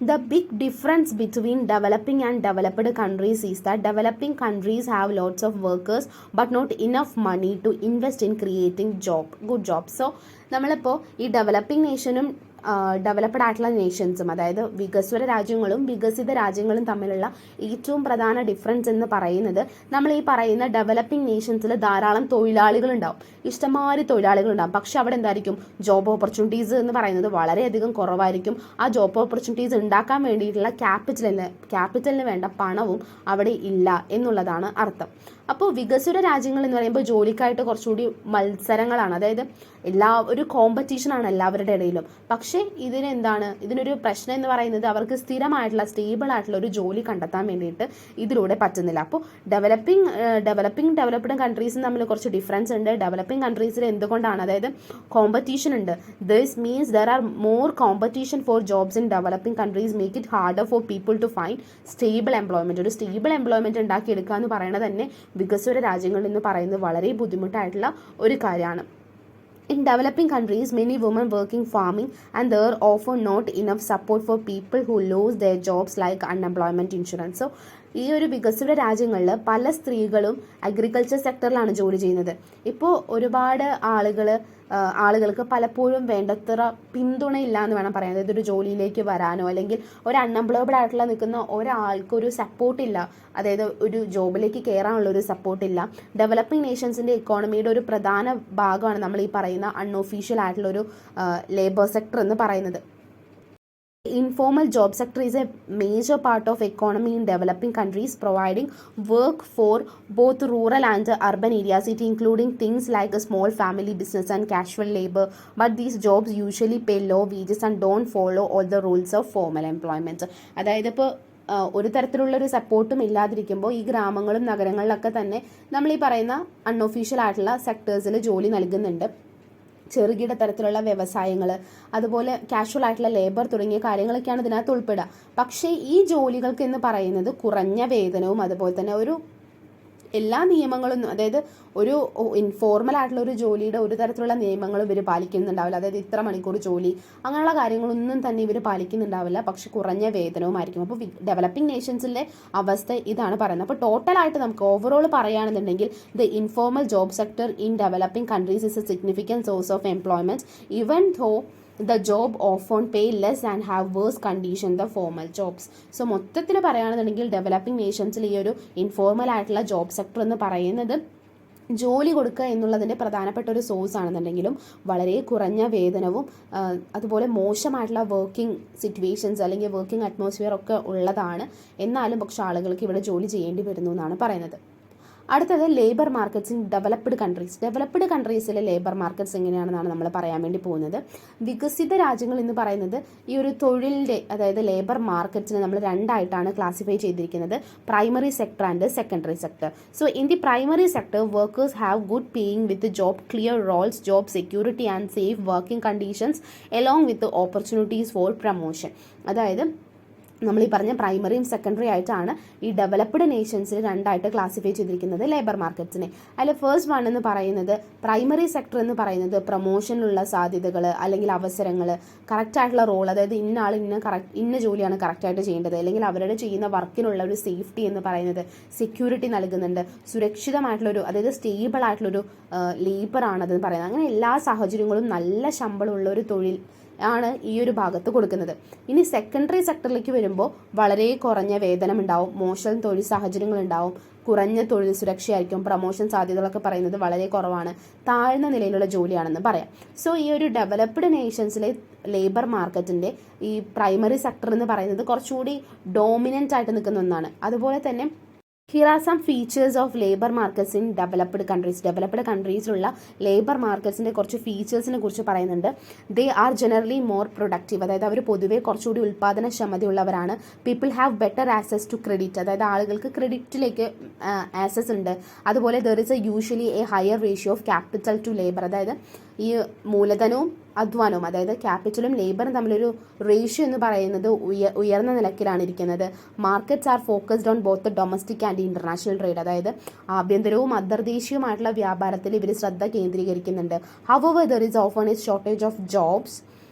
The big difference between developing and developed countries is that developing countries have lots of workers but not enough money to invest in creating good jobs. So നമ്മളിപ്പോൾ ഈ ഡെവലപ്പിംഗ് നേഷനും ഡെവലപ്ഡ് ആയിട്ടുള്ള നേഷൻസും, അതായത് വികസ്വര രാജ്യങ്ങളും വികസിത രാജ്യങ്ങളും തമ്മിലുള്ള ഏറ്റവും പ്രധാന ഡിഫറൻസ് എന്ന് പറയുന്നത്, നമ്മൾ ഈ പറയുന്ന ഡെവലപ്പിംഗ് നേഷൻസിൽ ധാരാളം തൊഴിലാളികളുണ്ടാവും, ഇഷ്ടംമാതിരി തൊഴിലാളികളുണ്ടാവും. പക്ഷെ അവിടെ എന്തായിരിക്കും, ജോബ് ഓപ്പർച്യൂണിറ്റീസ് എന്ന് പറയുന്നത് വളരെയധികം കുറവായിരിക്കും. ആ ജോബ് ഓപ്പർച്യൂണിറ്റീസ് ഉണ്ടാക്കാൻ വേണ്ടിയിട്ടുള്ള ക്യാപിറ്റലിന് വേണ്ട പണവും അവിടെ ഇല്ല എന്നുള്ളതാണ് അർത്ഥം. അപ്പോൾ വികസ്വര രാജ്യങ്ങൾ എന്ന് പറയുമ്പോൾ ജോലിക്കായിട്ട് കുറച്ചുകൂടി മത്സരങ്ങളാണ്, അതായത് ഒരു കോമ്പറ്റീഷനാണ് എല്ലാവരുടെ ഇടയിലും. പക്ഷേ ഇതിനൊരു പ്രശ്നം എന്ന് പറയുന്നത് അവർക്ക് സ്ഥിരമായിട്ടുള്ള സ്റ്റേബിൾ ആയിട്ടുള്ള ഒരു ജോലി കണ്ടെത്താൻ വേണ്ടിയിട്ട് ഇതിലൂടെ പറ്റുന്നില്ല. അപ്പോൾ ഡെവലപ്ഡ് കൺട്രീസും തമ്മിൽ കുറച്ച് ഡിഫറൻസ് ഉണ്ട്. ഡെവലപ്പിംഗ് കൺട്രീസിൽ എന്തുകൊണ്ടാണ്, അതായത് കോമ്പറ്റീഷൻ ഉണ്ട്. This means there are more competition for jobs in developing countries make it harder for people to find stable employment. ഒരു സ്റ്റേബിൾ എംപ്ലോയ്മെൻറ്റ് ഉണ്ടാക്കിയെടുക്കുക എന്ന് പറയുന്നത് തന്നെ വികസ്വര രാജ്യങ്ങളിൽ എന്ന് പറയുന്നത് വളരെ ബുദ്ധിമുട്ടായിട്ടുള്ള ഒരു കാര്യമാണ്. In developing countries, many women work in farming and there are often not enough support for people who lose their jobs like unemployment insurance. So ഈ ഒരു വികസ്വര രാജ്യങ്ങളിൽ പല സ്ത്രീകളും അഗ്രികൾച്ചർ സെക്ടറിലാണ് ജോലി ചെയ്യുന്നത്. ഇപ്പോൾ ഒരുപാട് ആളുകൾക്ക് പലപ്പോഴും വേണ്ടത്ര പിന്തുണയില്ല എന്ന് വേണം പറയാൻ. അതായത് ഒരു ജോലിയിലേക്ക് വരാനോ അല്ലെങ്കിൽ ഒരു അൺഎംപ്ലോയബിൾ ആയിട്ടുള്ള നിൽക്കുന്ന ഒരാൾക്കൊരു സപ്പോർട്ടില്ല, അതായത് ഒരു ജോബിലേക്ക് കയറാനുള്ള ഒരു സപ്പോർട്ടില്ല. ഡെവലപ്പിംഗ് നേഷൻസിൻ്റെ ഇക്കോണമിയുടെ ഒരു പ്രധാന ഭാഗമാണ് നമ്മൾ ഈ പറയുന്ന അൺഒഫീഷ്യൽ ആയിട്ടുള്ള ഒരു ലേബർ സെക്ടർ എന്ന് പറയുന്നത്. Informal job sector is a major part of economy in developing countries, providing work for both rural and urban areas, it including things like a small family business and casual labor, but these jobs usually pay low wages and don't follow all the rules of formal employment. അതായത് ഇപ്പോൾ ഒരു തരത്തിലുള്ളൊരു സപ്പോർട്ടും ഇല്ലാതിരിക്കുമ്പോൾ ഈ ഗ്രാമങ്ങളും നഗരങ്ങളിലൊക്കെ തന്നെ നമ്മൾ ഈ പറയുന്ന അൺഒഫീഷ്യൽ ആയിട്ടുള്ള സെക്ടേഴ്സിൽ ജോലി നൽകുന്നുണ്ട്. ചെറുകിട തരത്തിലുള്ള വ്യവസായങ്ങൾ, അതുപോലെ കാഷ്വൽ ആയിട്ടുള്ള ലേബർ തുടങ്ങിയ കാര്യങ്ങളൊക്കെയാണ് ഇതിനകത്ത് ഉൾപ്പെടുക. പക്ഷേ ഈ ജോലികൾക്ക് എന്ന് പറയുന്നത് കുറഞ്ഞ വേതനവും അതുപോലെ തന്നെ എല്ലാ നിയമങ്ങളും, അതായത് ഒരു ഇൻഫോർമൽ ആയിട്ടുള്ള ഒരു ജോലിയുടെ ഒരു തരത്തിലുള്ള നിയമങ്ങളും ഇവർ പാലിക്കുന്നുണ്ടാവില്ല. അതായത് ഇത്ര മണിക്കൂർ ജോലി അങ്ങനെയുള്ള കാര്യങ്ങളൊന്നും തന്നെ ഇവർ പാലിക്കുന്നുണ്ടാവില്ല. പക്ഷെ കുറഞ്ഞ വേതനവുമായിരിക്കും. അപ്പോൾ ഡെവലപ്പിംഗ് നേഷൻസിൻ്റെ അവസ്ഥ ഇതാണ് പറയുന്നത്. അപ്പോൾ ടോട്ടലായിട്ട് നമുക്ക് ഓവറോൾ പറയുകയാണെന്നുണ്ടെങ്കിൽ the informal job sector in developing countries is a significant source of employment even though the job often pay less and have worse condition the formal jobs. So മൊത്തത്തിൽ പറയുകയാണെന്നുണ്ടെങ്കിൽ ഡെവലപ്പിംഗ് നേഷൻസിൽ ഈ ഒരു ഇൻഫോർമൽ ആയിട്ടുള്ള ജോബ് സെക്ടർ എന്ന് പറയുന്നത് ജോലി കൊടുക്കുക എന്നുള്ളതിൻ്റെ പ്രധാനപ്പെട്ട ഒരു സോഴ്സ് ആണെന്നുണ്ടെങ്കിലും വളരെ കുറഞ്ഞ വേതനവും അതുപോലെ മോശമായിട്ടുള്ള വർക്കിംഗ് സിറ്റുവേഷൻസ് അല്ലെങ്കിൽ വർക്കിംഗ് അറ്റ്മോസ്ഫിയർ ഒക്കെ ഉള്ളതാണ്. എന്നാലും പക്ഷേ ആളുകൾക്ക് ഇവിടെ ജോലി ചെയ്യേണ്ടി വരുന്നു എന്നാണ് പറയുന്നത്. അടുത്തത് ലേബർ മാർക്കറ്റ്സ് ഇൻ ഡെവലപ്ഡ് കൺട്രീസിലെ ലേബർ മാർക്കറ്റ്സ് എങ്ങനെയാണെന്നാണ് നമ്മൾ പറയാൻ വേണ്ടി പോകുന്നത്. വികസിത രാജ്യങ്ങൾ എന്ന് പറയുന്നത് ഈ ഒരു തൊഴിലിൻ്റെ, അതായത് ലേബർ മാർക്കറ്റ്സിനെ നമ്മൾ 2 ആയിട്ടാണ് ക്ലാസിഫൈ ചെയ്തിരിക്കുന്നത്, primary sector and secondary sector. So in the primary sector workers have good paying with job clear roles, job security and safe working conditions along with opportunities for promotion. അതായത് നമ്മൾ ഈ പറഞ്ഞ പ്രൈമറിയും സെക്കൻഡറി ആയിട്ടാണ് ഈ ഡെവലപ്ഡ് നേഷൻസിൽ രണ്ടായിട്ട് ക്ലാസിഫൈ ചെയ്തിരിക്കുന്നത് ലേബർ മാർക്കറ്റ്സിനെ. അതിൽ ഫസ്റ്റ് വൺ എന്ന് പറയുന്നത് പ്രൈമറി സെക്ടർ എന്ന് പറയുന്നത് പ്രൊമോഷനുള്ള സാധ്യതകൾ അല്ലെങ്കിൽ അവസരങ്ങൾ, കറക്റ്റായിട്ടുള്ള റോൾ, അതായത് ഇന്ന ആൾ ഇന്ന ജോലിയാണ് കറക്റ്റായിട്ട് ചെയ്യേണ്ടത്, അല്ലെങ്കിൽ അവരുടെ ചെയ്യുന്ന വർക്കിനുള്ള ഒരു സേഫ്റ്റി എന്ന് പറയുന്നത് സെക്യൂരിറ്റി നൽകുന്നുണ്ട്, സുരക്ഷിതമായിട്ടുള്ളൊരു അതായത് സ്റ്റേബിൾ ആയിട്ടുള്ളൊരു ലേബർ ആണതെന്ന് പറയുന്നത്. അങ്ങനെ എല്ലാ സാഹചര്യങ്ങളും നല്ല ശമ്പളമുള്ള ഒരു തൊഴിൽ ആണ് ഈ ഒരു ഭാഗത്ത് കൊടുക്കുന്നത്. ഇനി സെക്കൻഡറി സെക്ടറിലേക്ക് വരുമ്പോൾ വളരെ കുറഞ്ഞ വേതനം ഉണ്ടാവും, മോശം തൊഴിൽ സാഹചര്യങ്ങൾ ഉണ്ടാവും, കുറഞ്ഞ തൊഴിൽ സുരക്ഷയായിരിക്കും, പ്രൊമോഷൻ സാധ്യതകളൊക്കെ പറയുന്നത് വളരെ കുറവാണ്, താഴ്ന്ന നിലയിലുള്ള ജോലിയാണെന്ന് പറയാം. സോ ഈ ഒരു ഡെവലപ്ഡ് നേഷൻസിലെ ലേബർ മാർക്കറ്റിൻ്റെ ഈ പ്രൈമറി സെക്ടർ എന്ന് പറയുന്നത് കുറച്ചുകൂടി ഡോമിനൻ്റ് ആയിട്ട് നിൽക്കുന്ന ഒന്നാണ്. അതുപോലെ തന്നെ here are some features of labour markets in developed countries. Developed കൺട്രീസിലുള്ള ലേബർ മാർക്കറ്റ്സിൻ്റെ കുറച്ച് ഫീച്ചേഴ്സിനെ കുറിച്ച് പറയുന്നുണ്ട്. They are generally more productive, അതായത് അവർ പൊതുവേ കുറച്ചുകൂടി ഉൽപ്പാദനക്ഷമതയുള്ളവരാണ്. People have better access to credit, അതായത് ആളുകൾക്ക് ക്രെഡിറ്റിലേക്ക് ആക്സസ് ഉണ്ട്. അതുപോലെ there is usually a higher ratio of capital to labour, അതായത് ഈ മൂലധനവും അധ്വാനവും അതായത് ക്യാപിറ്റലും ലേബറും തമ്മിലൊരു റേഷ്യോ എന്ന് പറയുന്നത് ഉയർന്ന നിലക്കിലാണ് ഇരിക്കുന്നത്. Markets are focused on both domestic and international trade, അതായത് ആഭ്യന്തരവും അന്തർദേശീയമായിട്ടുള്ള വ്യാപാരത്തിൽ ഇവർ ശ്രദ്ധ കേന്ദ്രീകരിക്കുന്നുണ്ട്. However there is often a shortage of jobs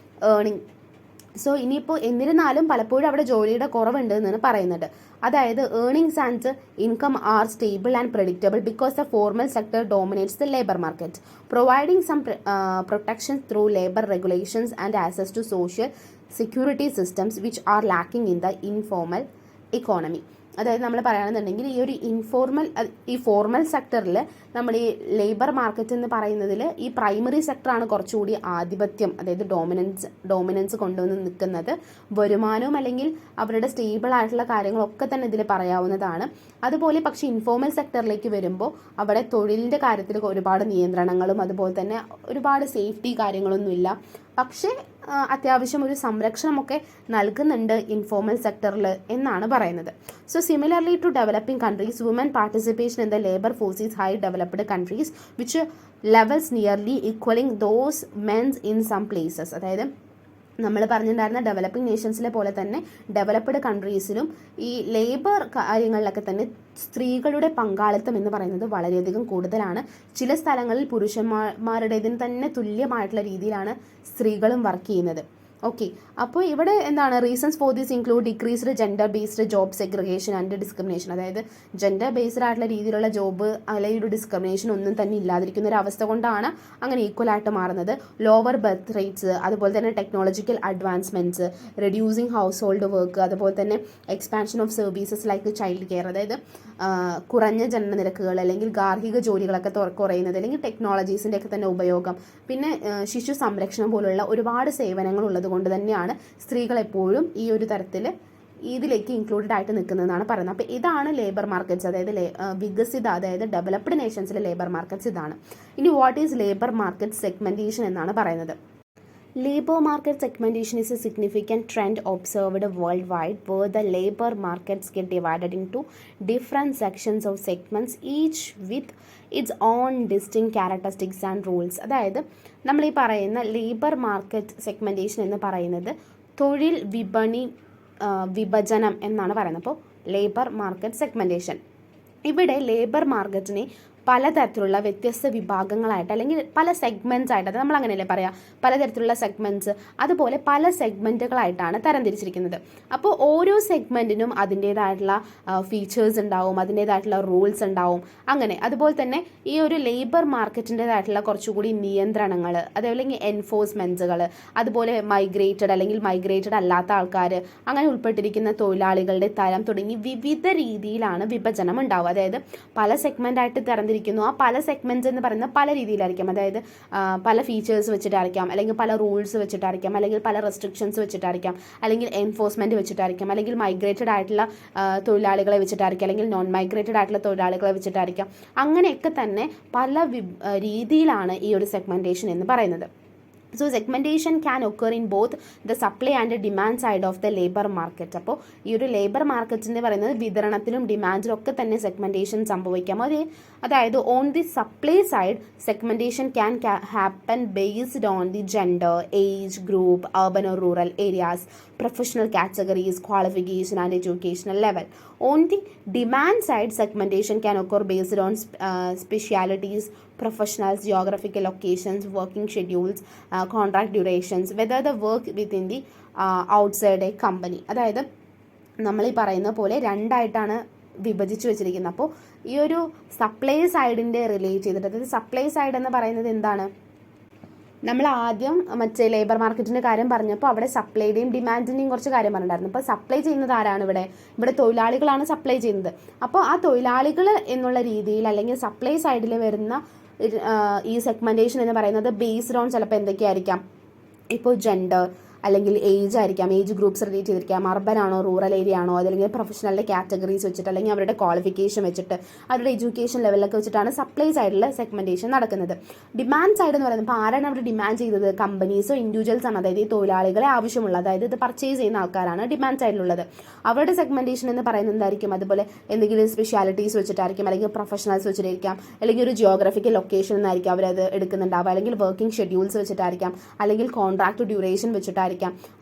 earning. So ഇനിയിപ്പോൾ എന്നിരുന്നാലും പലപ്പോഴും അവിടെ ജോലിയുടെ കുറവുണ്ട് എന്നാണ് പറയുന്നത്. അതായത് earnings and income are stable and predictable because the formal sector dominates the labour market, providing some protections through labour regulations and access to social security systems which are lacking in the informal economy. അതായത് നമ്മൾ പറയുകയാണെന്നുണ്ടെങ്കിൽ ഈ ഒരു ഈ ഫോർമൽ സെക്ടറിൽ നമ്മൾ ഈ ലേബർ മാർക്കറ്റ് എന്ന് പറയുന്നതിൽ ഈ പ്രൈമറി സെക്ടറാണ് കുറച്ചുകൂടി ആധിപത്യം, അതായത് ഡോമിനൻസ് കൊണ്ടുവന്ന് നിൽക്കുന്നത്. വരുമാനവും അല്ലെങ്കിൽ അവരുടെ സ്റ്റേബിൾ ആയിട്ടുള്ള കാര്യങ്ങളൊക്കെ തന്നെ ഇതിൽ പറയാവുന്നതാണ്. അതുപോലെ പക്ഷേ ഇൻഫോർമൽ സെക്ടറിലേക്ക് വരുമ്പോൾ അവിടെ തൊഴിലിൻ്റെ കാര്യത്തിൽ ഒരുപാട് നിയന്ത്രണങ്ങളും അതുപോലെ തന്നെ ഒരുപാട് സേഫ്റ്റി കാര്യങ്ങളൊന്നുമില്ല. പക്ഷേ അത്യാവശ്യം ഒരു സംരക്ഷണമൊക്കെ നൽകുന്നുണ്ട് ഇൻഫോർമൽ സെക്ടറിൽ എന്നാണ് പറയുന്നത്. So similarly to developing countries, woman participation in the labour force is high developed countries which levels nearly equalling those men's in some places. അതായത് നമ്മൾ പറഞ്ഞിട്ടുണ്ടായിരുന്ന ഡെവലപ്പിംഗ് നേഷൻസിലെ പോലെ തന്നെ ഡെവലപ്ഡ് കൺട്രീസിലും ഈ ലേബർ കാര്യങ്ങളിലൊക്കെ തന്നെ സ്ത്രീകളുടെ പങ്കാളിത്തം എന്ന് പറയുന്നത് വളരെയധികം കൂടുതലാണ്. ചില സ്ഥലങ്ങളിൽ പുരുഷന്മാരുടേതിന് തന്നെ തുല്യമായിട്ടുള്ള രീതിയിലാണ് സ്ത്രീകളും വർക്ക് ചെയ്യുന്നത്. ഓക്കെ, അപ്പോൾ ഇവിടെ എന്താണ് reasons for this include decreased gender based job segregation and discrimination, അതായത് ജെൻഡർ ബേസ്ഡ് ആയിട്ടുള്ള രീതിയിലുള്ള ജോബ് അല്ലെങ്കിൽ ഒരു ഡിസ്ക്രിമിനേഷൻ ഒന്നും തന്നെ ഇല്ലാതിരിക്കുന്ന ഒരു അവസ്ഥ കൊണ്ടാണ് അങ്ങനെ ഈക്വൽ ആയിട്ട് മാറുന്നത്. ലോവർ ബർത്ത് റേറ്റ്സ്, അതുപോലെ തന്നെ technological advancements, reducing house hold work, അതുപോലെ തന്നെ expansion of services like child care, അതായത് കുറഞ്ഞ ജനനനിരക്കുകൾ അല്ലെങ്കിൽ ഗാർഹിക ജോലികളൊക്കെ കുറയുന്നത്, അല്ലെങ്കിൽ ടെക്നോളജീസിൻ്റെ ഒക്കെ തന്നെ ഉപയോഗം, പിന്നെ ശിശു സംരക്ഷണം പോലുള്ള ഒരുപാട് സേവനങ്ങൾ ഉള്ളത് കൊണ്ട് തന്നെയാണ് സ്ത്രീകൾ എപ്പോഴും ഈ ഒരു തരത്തിൽ ഇതിലേക്ക് ഇൻക്ലൂഡഡ് ആയിട്ട് നിൽക്കുന്നതെന്നാണ് പറയുന്നത്. അപ്പോൾ ഇതാണ് ലേബർ മാർക്കറ്റ്സ്, അതായത് വികസിത അതായത് ഡെവലപ്ഡ് നേഷൻസിലെ ലേബർ മാർക്കറ്റ്സ് ഇതാണ്. ഇനി what is labour market segmentation എന്നാണ് പറയുന്നത്. Labor market segmentation is a significant trend observed worldwide where the labor markets get divided into different sections of segments, each with its own distinct characteristics and rules. അതായത് നമ്മൾ ഈ പറയുന്ന ലേബർ മാർക്കറ്റ് സെഗ്മെൻറ്റേഷൻ എന്ന് പറയുന്നത് തൊഴിൽ വിപണി വിഭജനം എന്നാണ് പറയുന്നത്. അപ്പോൾ ലേബർ മാർക്കറ്റ് സെഗ്മെൻറ്റേഷൻ ഇവിടെ ലേബർ മാർക്കറ്റിനെ പലതരത്തിലുള്ള വ്യത്യസ്ത വിഭാഗങ്ങളായിട്ട് അല്ലെങ്കിൽ പല സെഗ്മെൻറ്റ്സ് ആയിട്ട്, അത് നമ്മൾ അങ്ങനെയല്ലേ പറയാം, പലതരത്തിലുള്ള സെഗ്മെൻറ്റ്സ്, അതുപോലെ പല സെഗ്മെൻറ്റുകളായിട്ടാണ് തരംതിരിച്ചിരിക്കുന്നത്. അപ്പോൾ ഓരോ സെഗ്മെൻറ്റിനും അതിൻ്റേതായിട്ടുള്ള ഫീച്ചേഴ്സ് ഉണ്ടാവും, അതിൻ്റേതായിട്ടുള്ള റൂൾസ് ഉണ്ടാവും. അങ്ങനെ അതുപോലെ തന്നെ ഈ ഒരു ലേബർ മാർക്കറ്റിൻ്റേതായിട്ടുള്ള കുറച്ചുകൂടി നിയന്ത്രണങ്ങൾ, അതല്ലെങ്കിൽ എൻഫോഴ്സ്മെൻറ്റ്സുകൾ, അതുപോലെ മൈഗ്രേറ്റഡ് അല്ലെങ്കിൽ മൈഗ്രേറ്റഡ് അല്ലാത്ത ആൾക്കാർ, അങ്ങനെ ഉൾപ്പെട്ടിരിക്കുന്ന തൊഴിലാളികളുടെ തരം തുടങ്ങി വിവിധ രീതിയിലാണ് വിഭജനം ഉണ്ടാവുക. അതായത് പല സെഗ്മെൻ്റായിട്ട് തരംതിരിക്കുന്നു. ആ പല സെഗ്മെൻറ്റ്സ് എന്ന് പറയുന്നത് പല രീതിയിലായിരിക്കും, അതായത് പല ഫീച്ചേഴ്സ് വെച്ചിട്ടായിരിക്കാം, അല്ലെങ്കിൽ പല റൂൾസ് വെച്ചിട്ടായിരിക്കാം, അല്ലെങ്കിൽ പല റെസ്ട്രിക്ഷൻസ് വെച്ചിട്ടായിരിക്കാം, അല്ലെങ്കിൽ എൻഫോഴ്സ്മെൻറ്റ് വെച്ചിട്ടായിരിക്കാം, അല്ലെങ്കിൽ മൈഗ്രേറ്റഡ് ആയിട്ടുള്ള തൊഴിലാളികളെ വെച്ചിട്ടായിരിക്കാം, അല്ലെങ്കിൽ നോൺ മൈഗ്രേറ്റഡ് ആയിട്ടുള്ള തൊഴിലാളികളെ വെച്ചിട്ടായിരിക്കാം. അങ്ങനെയൊക്കെ തന്നെ പല രീതിയിലാണ് ഈ ഒരു സെഗ്മെൻറ്റേഷൻ എന്ന് പറയുന്നത്. So segmentation can occur in both the supply and the demand side of the labor market. അപ്പോൾ ഈ ഒരു ലേബർ മാർക്കറ്റ് എന്ന് പറയുന്നത് വിതരണത്തിലും ഡിമാൻഡിലും ഒക്കെ തന്നെ സെഗ്മെൻറ്റേഷൻ സംഭവിക്കാം. അതായത് on the supply side segmentation can happen based on the gender, age group, urban or rural areas, professional categories, qualification and educational level. On the demand side, segmentation can occur based on specialities, professionals, geographical locations, working schedules, contract durations, whether the work within the outside a company. അതായത് നമ്മൾ ഈ പറയുന്ന പോലെ രണ്ടായിട്ടാണ് വിഭജിച്ച് വെച്ചിരിക്കുന്നത്. അപ്പോൾ ഈ ഒരു സപ്ലൈ സൈഡിൻ്റെ റിലേറ്റ് ചെയ്തിട്ട്, അതായത് സപ്ലൈ സൈഡ് എന്ന് പറയുന്നത് എന്താണ്, നമ്മൾ ആദ്യം മറ്റേ ലേബർ മാർക്കറ്റിൻ്റെ കാര്യം പറഞ്ഞപ്പോൾ അവിടെ സപ്ലൈയുടെയും ഡിമാൻഡിൻ്റെയും കുറച്ച് കാര്യം പറഞ്ഞിട്ടുണ്ടായിരുന്നു. അപ്പോൾ സപ്ലൈ ചെയ്യുന്നത് ആരാണ്? ഇവിടെ തൊഴിലാളികളാണ് സപ്ലൈ ചെയ്യുന്നത്. അപ്പോൾ ആ തൊഴിലാളികൾ എന്നുള്ള രീതിയിൽ അല്ലെങ്കിൽ സപ്ലൈ സൈഡിൽ വരുന്ന ഈ സെഗ്മെൻറ്റേഷൻ എന്ന് പറയുന്നത് ബേസ്ഡ് ഓൺ ചിലപ്പോൾ എന്തൊക്കെയായിരിക്കാം, ഇപ്പോൾ ജെൻഡർ അല്ലെങ്കിൽ ഏജ് ആയിരിക്കാം, ഏജ് ഗ്രൂപ്പ്സ് റിലേറ്റ് ചെയ്തിരിക്കാം, അർബൻ ആണോ റൂറൽ ഏരിയ ആണോ, അതല്ലെങ്കിൽ പ്രൊഫഷണലിൻ്റെ കാറ്റഗറീസ് വെച്ചിട്ട് അല്ലെങ്കിൽ അവരുടെ ക്വാളിഫിക്കേഷൻ വെച്ചിട്ട് അവരുടെ എഡ്യൂക്കേഷൻ ലെവലൊക്കെ വെച്ചിട്ടാണ് സപ്ലൈ സൈഡിൽ സെഗ്മെൻറ്റേഷൻ നടക്കുന്നത്. ഡിമാൻഡ് സൈഡ് എന്ന് പറയുന്നത് ഇപ്പോൾ ആരാണ് അവിടെ ഡിമാൻഡ് ചെയ്തത്? കമ്പനീസോ ഇൻഡിവിജ്വൽസ് ആണ്, അതായത് ഈ തൊഴിലാളികളെ ആവശ്യമുള്ള, അതായത് ഇത് പർച്ചേസ് ചെയ്യുന്ന ആൾക്കാരാണ് ഡിമാൻഡ് സൈഡിലുള്ളത്. അവരുടെ സെഗ്മെൻറ്റേഷൻ എന്ന് പറയുന്നത് എന്തായിരിക്കും? അതുപോലെ എന്തെങ്കിലും സ്പെഷ്യാലിറ്റീസ് വെച്ചിട്ടായിരിക്കും, അല്ലെങ്കിൽ പ്രൊഫഷണൽസ് വെച്ചിട്ടായിരിക്കാം, അല്ലെങ്കിൽ ഒരു ജിയോഗ്രഫിക്കൽ ലൊക്കേഷൻ എന്നായിരിക്കും അവരത് എടുക്കുന്നുണ്ടാവുക, അല്ലെങ്കിൽ വർക്കിംഗ് ഷെഡ്യൂൾസ് വെച്ചിട്ടായിരിക്കാം, അല്ലെങ്കിൽ കോൺട്രാക്ട് ഡ്യൂറേഷൻ വെച്ചിട്ടായിരിക്കാം.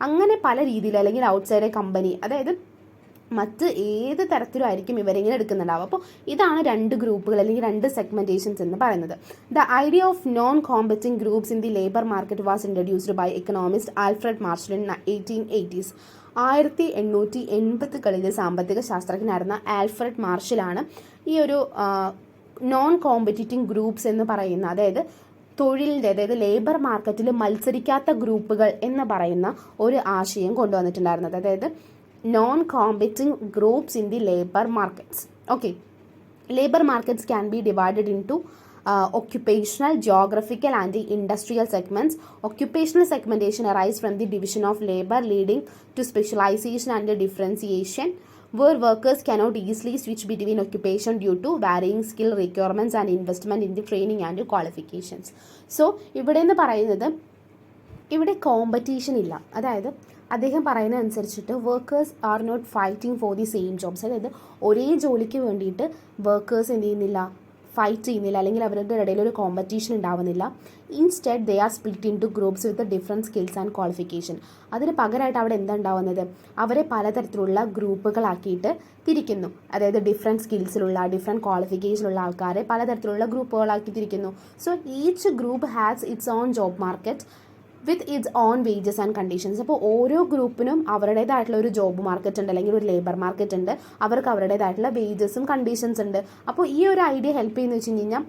അങ്ങനെ പല രീതിയിൽ, അല്ലെങ്കിൽ ഔട്ട്സൈഡ് കമ്പനി, അതായത് മറ്റ് ഏത് തരത്തിലും ആയിരിക്കും ഇവരിങ്ങനെ എടുക്കുന്നുണ്ടാവും. അപ്പോൾ ഇതാണ് രണ്ട് ഗ്രൂപ്പുകൾ അല്ലെങ്കിൽ രണ്ട് സെഗ്മെൻറ്റേഷൻസ് എന്ന് പറയുന്നത്. The idea of non competing groups in the labour market was introduced by economist Alfred Marshall in 1880s. 1880കളിലെ സാമ്പത്തിക ശാസ്ത്രജ്ഞനായിരുന്ന ആൽഫ്രഡ് മാർഷലാണ് ഈ ഒരു നോൺ കോമ്പറ്റിറ്റിംഗ് ഗ്രൂപ്പ്സ് എന്ന് പറയുന്ന, അതായത് തൊഴിലിൻ്റെ, അതായത് ലേബർ മാർക്കറ്റിൽ മത്സരിക്കാത്ത ഗ്രൂപ്പുകൾ എന്ന് പറയുന്ന ഒരു ആശയം കൊണ്ടുവന്നിട്ടുണ്ടായിരുന്നത്. അതായത് non competing groups in the labour markets. Okay, labour markets can be divided in to occupational, geographical and industrial segments. Occupational segmentation arises from the division of labor leading to specialization and differentiation, where workers cannot easily switch between occupation due to varying skill requirements and investment in the training and qualifications. So ഇവിടെ എന്ന് പറയുന്നത്, ഇവിടെ കോമ്പറ്റീഷൻ ഇല്ല. അതായത് അദ്ദേഹം പറയുന്നത് അനുസരിച്ചിട്ട് workers are not fighting for the same jobs. അതായത് ഒരേ ജോലിക്ക് വേണ്ടിയിട്ട് വർക്കേഴ്സ് എന്ത് ചെയ്യുന്നില്ല, ഫൈറ്റ് ചെയ്യുന്നില്ല, അല്ലെങ്കിൽ അവരുടെ ഇടയിൽ ഒരു കോമ്പറ്റീഷൻ ഉണ്ടാവുന്നില്ല. Instead they are split in to groups with different skills and qualification. അതിന് പകരമായിട്ട് അവിടെ എന്താ ഉണ്ടാവുന്നത്, അവരെ പലതരത്തിലുള്ള ഗ്രൂപ്പുകളാക്കിയിട്ട് തിരിക്കുന്നു. അതായത് ഡിഫറെൻറ്റ് സ്കിൽസിലുള്ള, ഡിഫറെൻറ്റ് ക്വാളിഫിക്കേഷനുള്ള ആൾക്കാരെ പലതരത്തിലുള്ള ഗ്രൂപ്പുകളാക്കി തിരിക്കുന്നു. So each group has it's on job market with its on wages and conditions. അപ്പോൾ ഓരോ ഗ്രൂപ്പിനും അവരുടേതായിട്ടുള്ള ഒരു ജോബ് മാർക്കറ്റ് ഉണ്ട്, അല്ലെങ്കിൽ ഒരു ലേബർ മാർക്കറ്റ് ഉണ്ട്, അവർക്ക് അവരുടേതായിട്ടുള്ള വേജസും കണ്ടീഷൻസ് ഉണ്ട്. അപ്പോൾ ഈ ഒരു ഐഡിയ ഹെൽപ്പ് ചെയ്യുന്ന വെച്ച് കഴിഞ്ഞാൽ,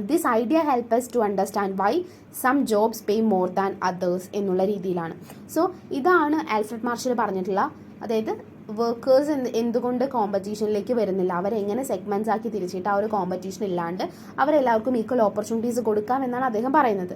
this idea help us to understand why some jobs pay more than others എന്നുള്ള രീതിയിലാണ്. സോ ഇതാണ് ആൽഫ്രഡ് മാർഷൽ പറഞ്ഞിട്ടുള്ള, അതായത് വർക്കേഴ്സ് എന്തുകൊണ്ട് കോമ്പറ്റീഷനിലേക്ക് വരുന്നില്ല, അവരെങ്ങനെ സെഗ്മെൻറ്റ്സ് ആക്കി തിരിച്ചിട്ട് ആ ഒരു കോമ്പറ്റീഷൻ ഇല്ലാണ്ട് അവരെല്ലാവർക്കും ഈക്വൽ ഓപ്പർച്യൂണിറ്റീസ് കൊടുക്കാം എന്നാണ് അദ്ദേഹം പറയുന്നത്.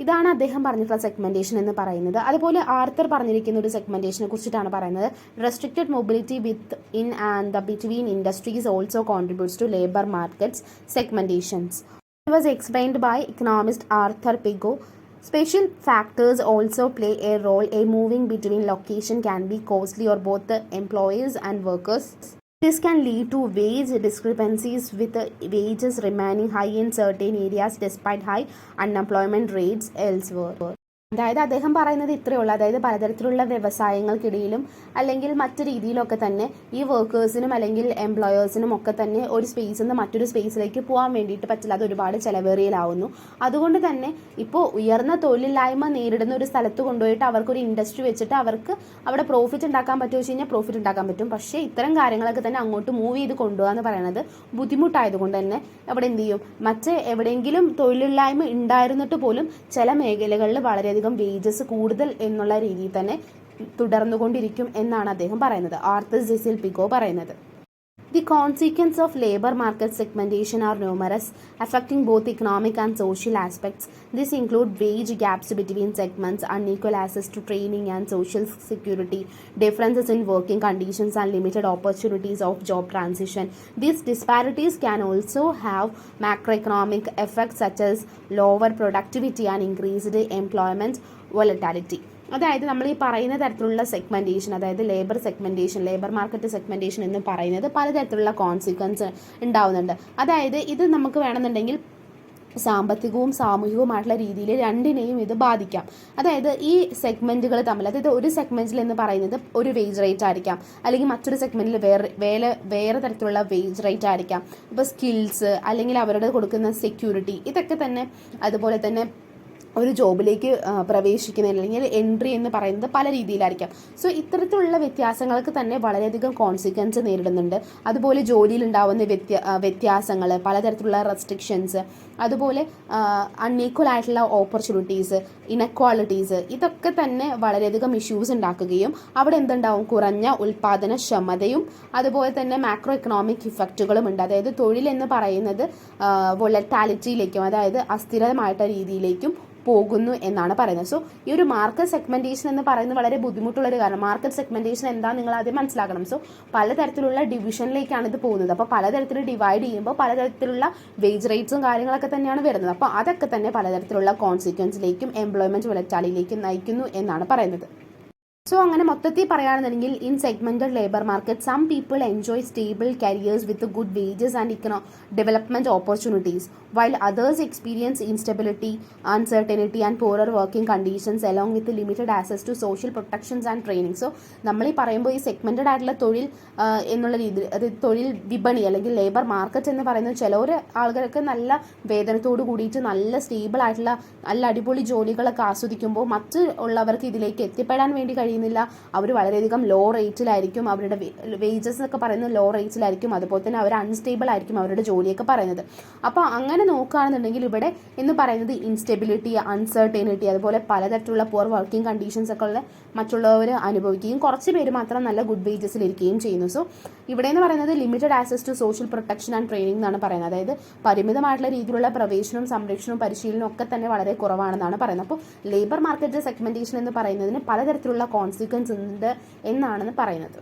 ഇതാണ് അദ്ദേഹം പറഞ്ഞിട്ടുള്ള സെഗ്മെൻറ്റേഷൻ എന്ന് പറയുന്നത്. അതുപോലെ ആർത്തർ പറഞ്ഞിരിക്കുന്ന ഒരു സെഗ്മെൻറ്റേഷനെ കുറിച്ചിട്ടാണ് പറയുന്നത്. Restricted mobility within and the between industries also contributes to labour markets segmentations. It was explained by economist Arthur Pigou. Special factors also play a role. A moving between location can be costly for both the employees and workers. This can lead to wage discrepancies, with wages remaining high in certain areas despite high unemployment rates elsewhere. അതായത് അദ്ദേഹം പറയുന്നത് ഇത്രയേ ഉള്ളൂ. അതായത് പലതരത്തിലുള്ള വ്യവസായങ്ങൾക്കിടയിലും അല്ലെങ്കിൽ മറ്റു രീതിയിലൊക്കെ തന്നെ ഈ വർക്കേഴ്സിനും അല്ലെങ്കിൽ എംപ്ലോയേഴ്സിനും ഒക്കെ തന്നെ ഒരു സ്പേസിൽ നിന്ന് മറ്റൊരു സ്പേസിലേക്ക് പോകാൻ വേണ്ടിയിട്ട് പറ്റില്ല. അത് ഒരുപാട് ചിലവേറിയലാവുന്നു. അതുകൊണ്ട് തന്നെ ഇപ്പോൾ ഉയർന്ന തൊഴിലില്ലായ്മ നേരിടുന്ന ഒരു സ്ഥലത്ത് കൊണ്ടുപോയിട്ട് അവർക്കൊരു ഇൻഡസ്ട്രി വെച്ചിട്ട് അവർക്ക് അവിടെ പ്രോഫിറ്റ് ഉണ്ടാക്കാൻ പറ്റുമോ വെച്ച് കഴിഞ്ഞാൽ പ്രോഫിറ്റ് ഉണ്ടാക്കാൻ പറ്റും. പക്ഷേ ഇത്തരം കാര്യങ്ങളൊക്കെ തന്നെ അങ്ങോട്ട് മൂവ് ചെയ്ത് കൊണ്ടുപോകുക എന്ന് പറയുന്നത് ബുദ്ധിമുട്ടായതുകൊണ്ട് തന്നെ അവിടെ എന്ത് ചെയ്യും, മറ്റ് എവിടെയെങ്കിലും തൊഴിലില്ലായ്മ ഉണ്ടായിരുന്നിട്ട് പോലും ചില മേഖലകളിൽ വളരെയധികം വേജസ് കൂടുതൽ എന്നുള്ള രീതിയിൽ തന്നെ തുടർന്നുകൊണ്ടിരിക്കും എന്നാണ് അദ്ദേഹം പറയുന്നത്, ആർത്തർ സെസിൽ പിഗോ പറയുന്നത്. The consequences of labor market segmentation are numerous, affecting both economic and social aspects. This include wage gaps between segments, unequal access to training and social security, differences in working conditions and limited opportunities of job transition. These disparities can also have macroeconomic effects such as lower productivity and increased employment volatility. അതായത് നമ്മൾ ഈ പറയുന്ന തരത്തിലുള്ള സെഗ്മെൻറ്റേഷൻ, അതായത് ലേബർ മാർക്കറ്റ് സെഗ്മെൻറ്റേഷൻ എന്ന് പറയുന്നത് പലതരത്തിലുള്ള കോൺസിക്വൻസ് ഉണ്ടാവുന്നുണ്ട്. അതായത് ഇത് നമുക്ക് വേണമെന്നുണ്ടെങ്കിൽ സാമ്പത്തികവും സാമൂഹികവുമായിട്ടുള്ള രീതിയിൽ രണ്ടിനെയും ഇത് ബാധിക്കാം. അതായത് ഈ സെഗ്മെൻറ്റുകൾ തമ്മിൽ, അതായത് ഒരു സെഗ്മെൻറ്റിൽ എന്ന് പറയുന്നത് ഒരു വേജ് റേറ്റ് ആയിരിക്കാം, അല്ലെങ്കിൽ മറ്റൊരു സെഗ്മെൻറ്റിൽ വേറെ തരത്തിലുള്ള വേജ് റേറ്റ് ആയിരിക്കാം. ഇപ്പോൾ സ്കിൽസ് അല്ലെങ്കിൽ അവരുടെ കൊടുക്കുന്ന സെക്യൂരിറ്റി, ഇതൊക്കെ തന്നെ അതുപോലെ തന്നെ ഒരു ജോബിലേക്ക് പ്രവേശിക്കുന്നതിന് അല്ലെങ്കിൽ എൻട്രി എന്ന് പറയുന്നത് പല രീതിയിലായിരിക്കാം. സോ ഇത്തരത്തിലുള്ള വ്യത്യാസങ്ങൾക്ക് തന്നെ വളരെയധികം കോൺസിക്വൻസ് നേരിടുന്നുണ്ട്. അതുപോലെ ജോലിയിൽ ഉണ്ടാവുന്ന വ്യത്യാസങ്ങൾ, പലതരത്തിലുള്ള റെസ്ട്രിക്ഷൻസ്, അതുപോലെ അൺഈക്വൽ ആയിട്ടുള്ള ഓപ്പർച്യൂണിറ്റീസ്, ഇനക്വാളിറ്റീസ്, ഇതൊക്കെ തന്നെ വളരെയധികം ഇഷ്യൂസ് ഉണ്ടാക്കുകയും അവിടെ എന്തുണ്ടാവും, കുറഞ്ഞ ഉൽപ്പാദനക്ഷമതയും അതുപോലെ തന്നെ മാക്രോ എക്കണോമിക് ഇഫക്റ്റുകളും ഉണ്ട്. അതായത് തൊഴിൽ എന്ന് പറയുന്നത് വൊളറ്റാലിറ്റിയിലേക്കും, അതായത് അസ്ഥിരമായിട്ട രീതിയിലേക്കും പോകുന്നു എന്നാണ് പറയുന്നത്. സോ ഈ ഒരു മാർക്കറ്റ് സെഗ്മെൻറ്റേഷൻ എന്ന് പറയുന്നത് വളരെ ബുദ്ധിമുട്ടുള്ളൊരു കാരണം. മാർക്കറ്റ് സെഗ്മെൻറ്റേഷൻ എന്താ നിങ്ങൾ ആദ്യം മനസ്സിലാക്കണം. സോ പലതരത്തിലുള്ള ഡിവിഷനിലേക്കാണ് ഇത് പോകുന്നത്. അപ്പോൾ പലതരത്തിൽ ഡിവൈഡ് ചെയ്യുമ്പോൾ പലതരത്തിലുള്ള വേജ് റേറ്റ്സും കാര്യങ്ങളൊക്കെ തന്നെയാണ് വരുന്നത്. അപ്പോൾ അതൊക്കെ തന്നെ പലതരത്തിലുള്ള കോൺസിക്വൻസിലേക്കും എംപ്ലോയ്മെൻറ്റ് വൊളറ്റാലിറ്റിയിലേക്കും നയിക്കുന്നു എന്നാണ് പറയുന്നത്. സോ അങ്ങനെ മൊത്തത്തിൽ പറയുകയാണെന്നുണ്ടെങ്കിൽ in segmented labour market some people enjoy stable careers with good wages and development opportunities while others experience instability, uncertainty and poorer working conditions along with limited access to social protections and training. So നമ്മൾ ഈ പറയുമ്പോൾ ഈ സെഗ്മെൻറ്റഡ് ആയിട്ടുള്ള തൊഴിൽ എന്നുള്ള രീതിയിൽ, അത് തൊഴിൽ വിപണി അല്ലെങ്കിൽ ലേബർ മാർക്കറ്റ് എന്ന് പറയുന്നത് ചിലർ ആളുകൾക്ക് നല്ല വേതനത്തോട് കൂടിയിട്ട് നല്ല സ്റ്റേബിൾ ആയിട്ടുള്ള നല്ല അടിപൊളി ജോലികളൊക്കെ ആസ്വദിക്കുമ്പോൾ മറ്റ് ഉള്ളവർക്ക് ഇതിലേക്ക് എത്തിപ്പെടാൻ വേണ്ടി കഴിയുന്നില്ല. അവർ വളരെയധികം ലോ റേറ്റിലായിരിക്കും, അവരുടെ വേജസ് എന്നൊക്കെ പറയുന്നത് ലോ റേറ്റിലായിരിക്കും. അതുപോലെ തന്നെ അവർ അൺസ്റ്റേബിൾ ആയിരിക്കും അവരുടെ ജോലിയൊക്കെ പറയുന്നത്. അപ്പോൾ അങ്ങനെ നോക്കുകയാണെന്നുണ്ടെങ്കിൽ ഇവിടെ എന്ന് പറയുന്നത് ഇൻസ്റ്റെബിലിറ്റി, അൺസർട്ടനിറ്റി, അതുപോലെ പലതരത്തിലുള്ള പുവർ വർക്കിംഗ് കണ്ടീഷൻസ് ഒക്കെ ഉള്ള മറ്റുള്ളവർ അനുഭവിക്കുകയും കുറച്ച് പേര് മാത്രം നല്ല ഗുഡ് വേജസിലിരിക്കുകയും ചെയ്യുന്നു. സോ ഇവിടെ എന്ന് പറയുന്നത് limited access to social protection and training എന്നാണ് പറയുന്നത്. അതായത് പരിമിതമായിട്ടുള്ള രീതിയിലുള്ള പ്രവേശനവും സംരക്ഷണവും പരിശീലനവും ഒക്കെ തന്നെ വളരെ കുറവാണെന്നാണ് പറയുന്നത്. അപ്പോൾ ലേബർ മാർക്കറ്റ് സെഗ്മെൻറ്റേഷൻ എന്ന് പറയുന്നതിന് പലതരത്തിലുള്ള കോൺസിക്വൻസ് ഉണ്ട് എന്നാണ് പറയുന്നത്.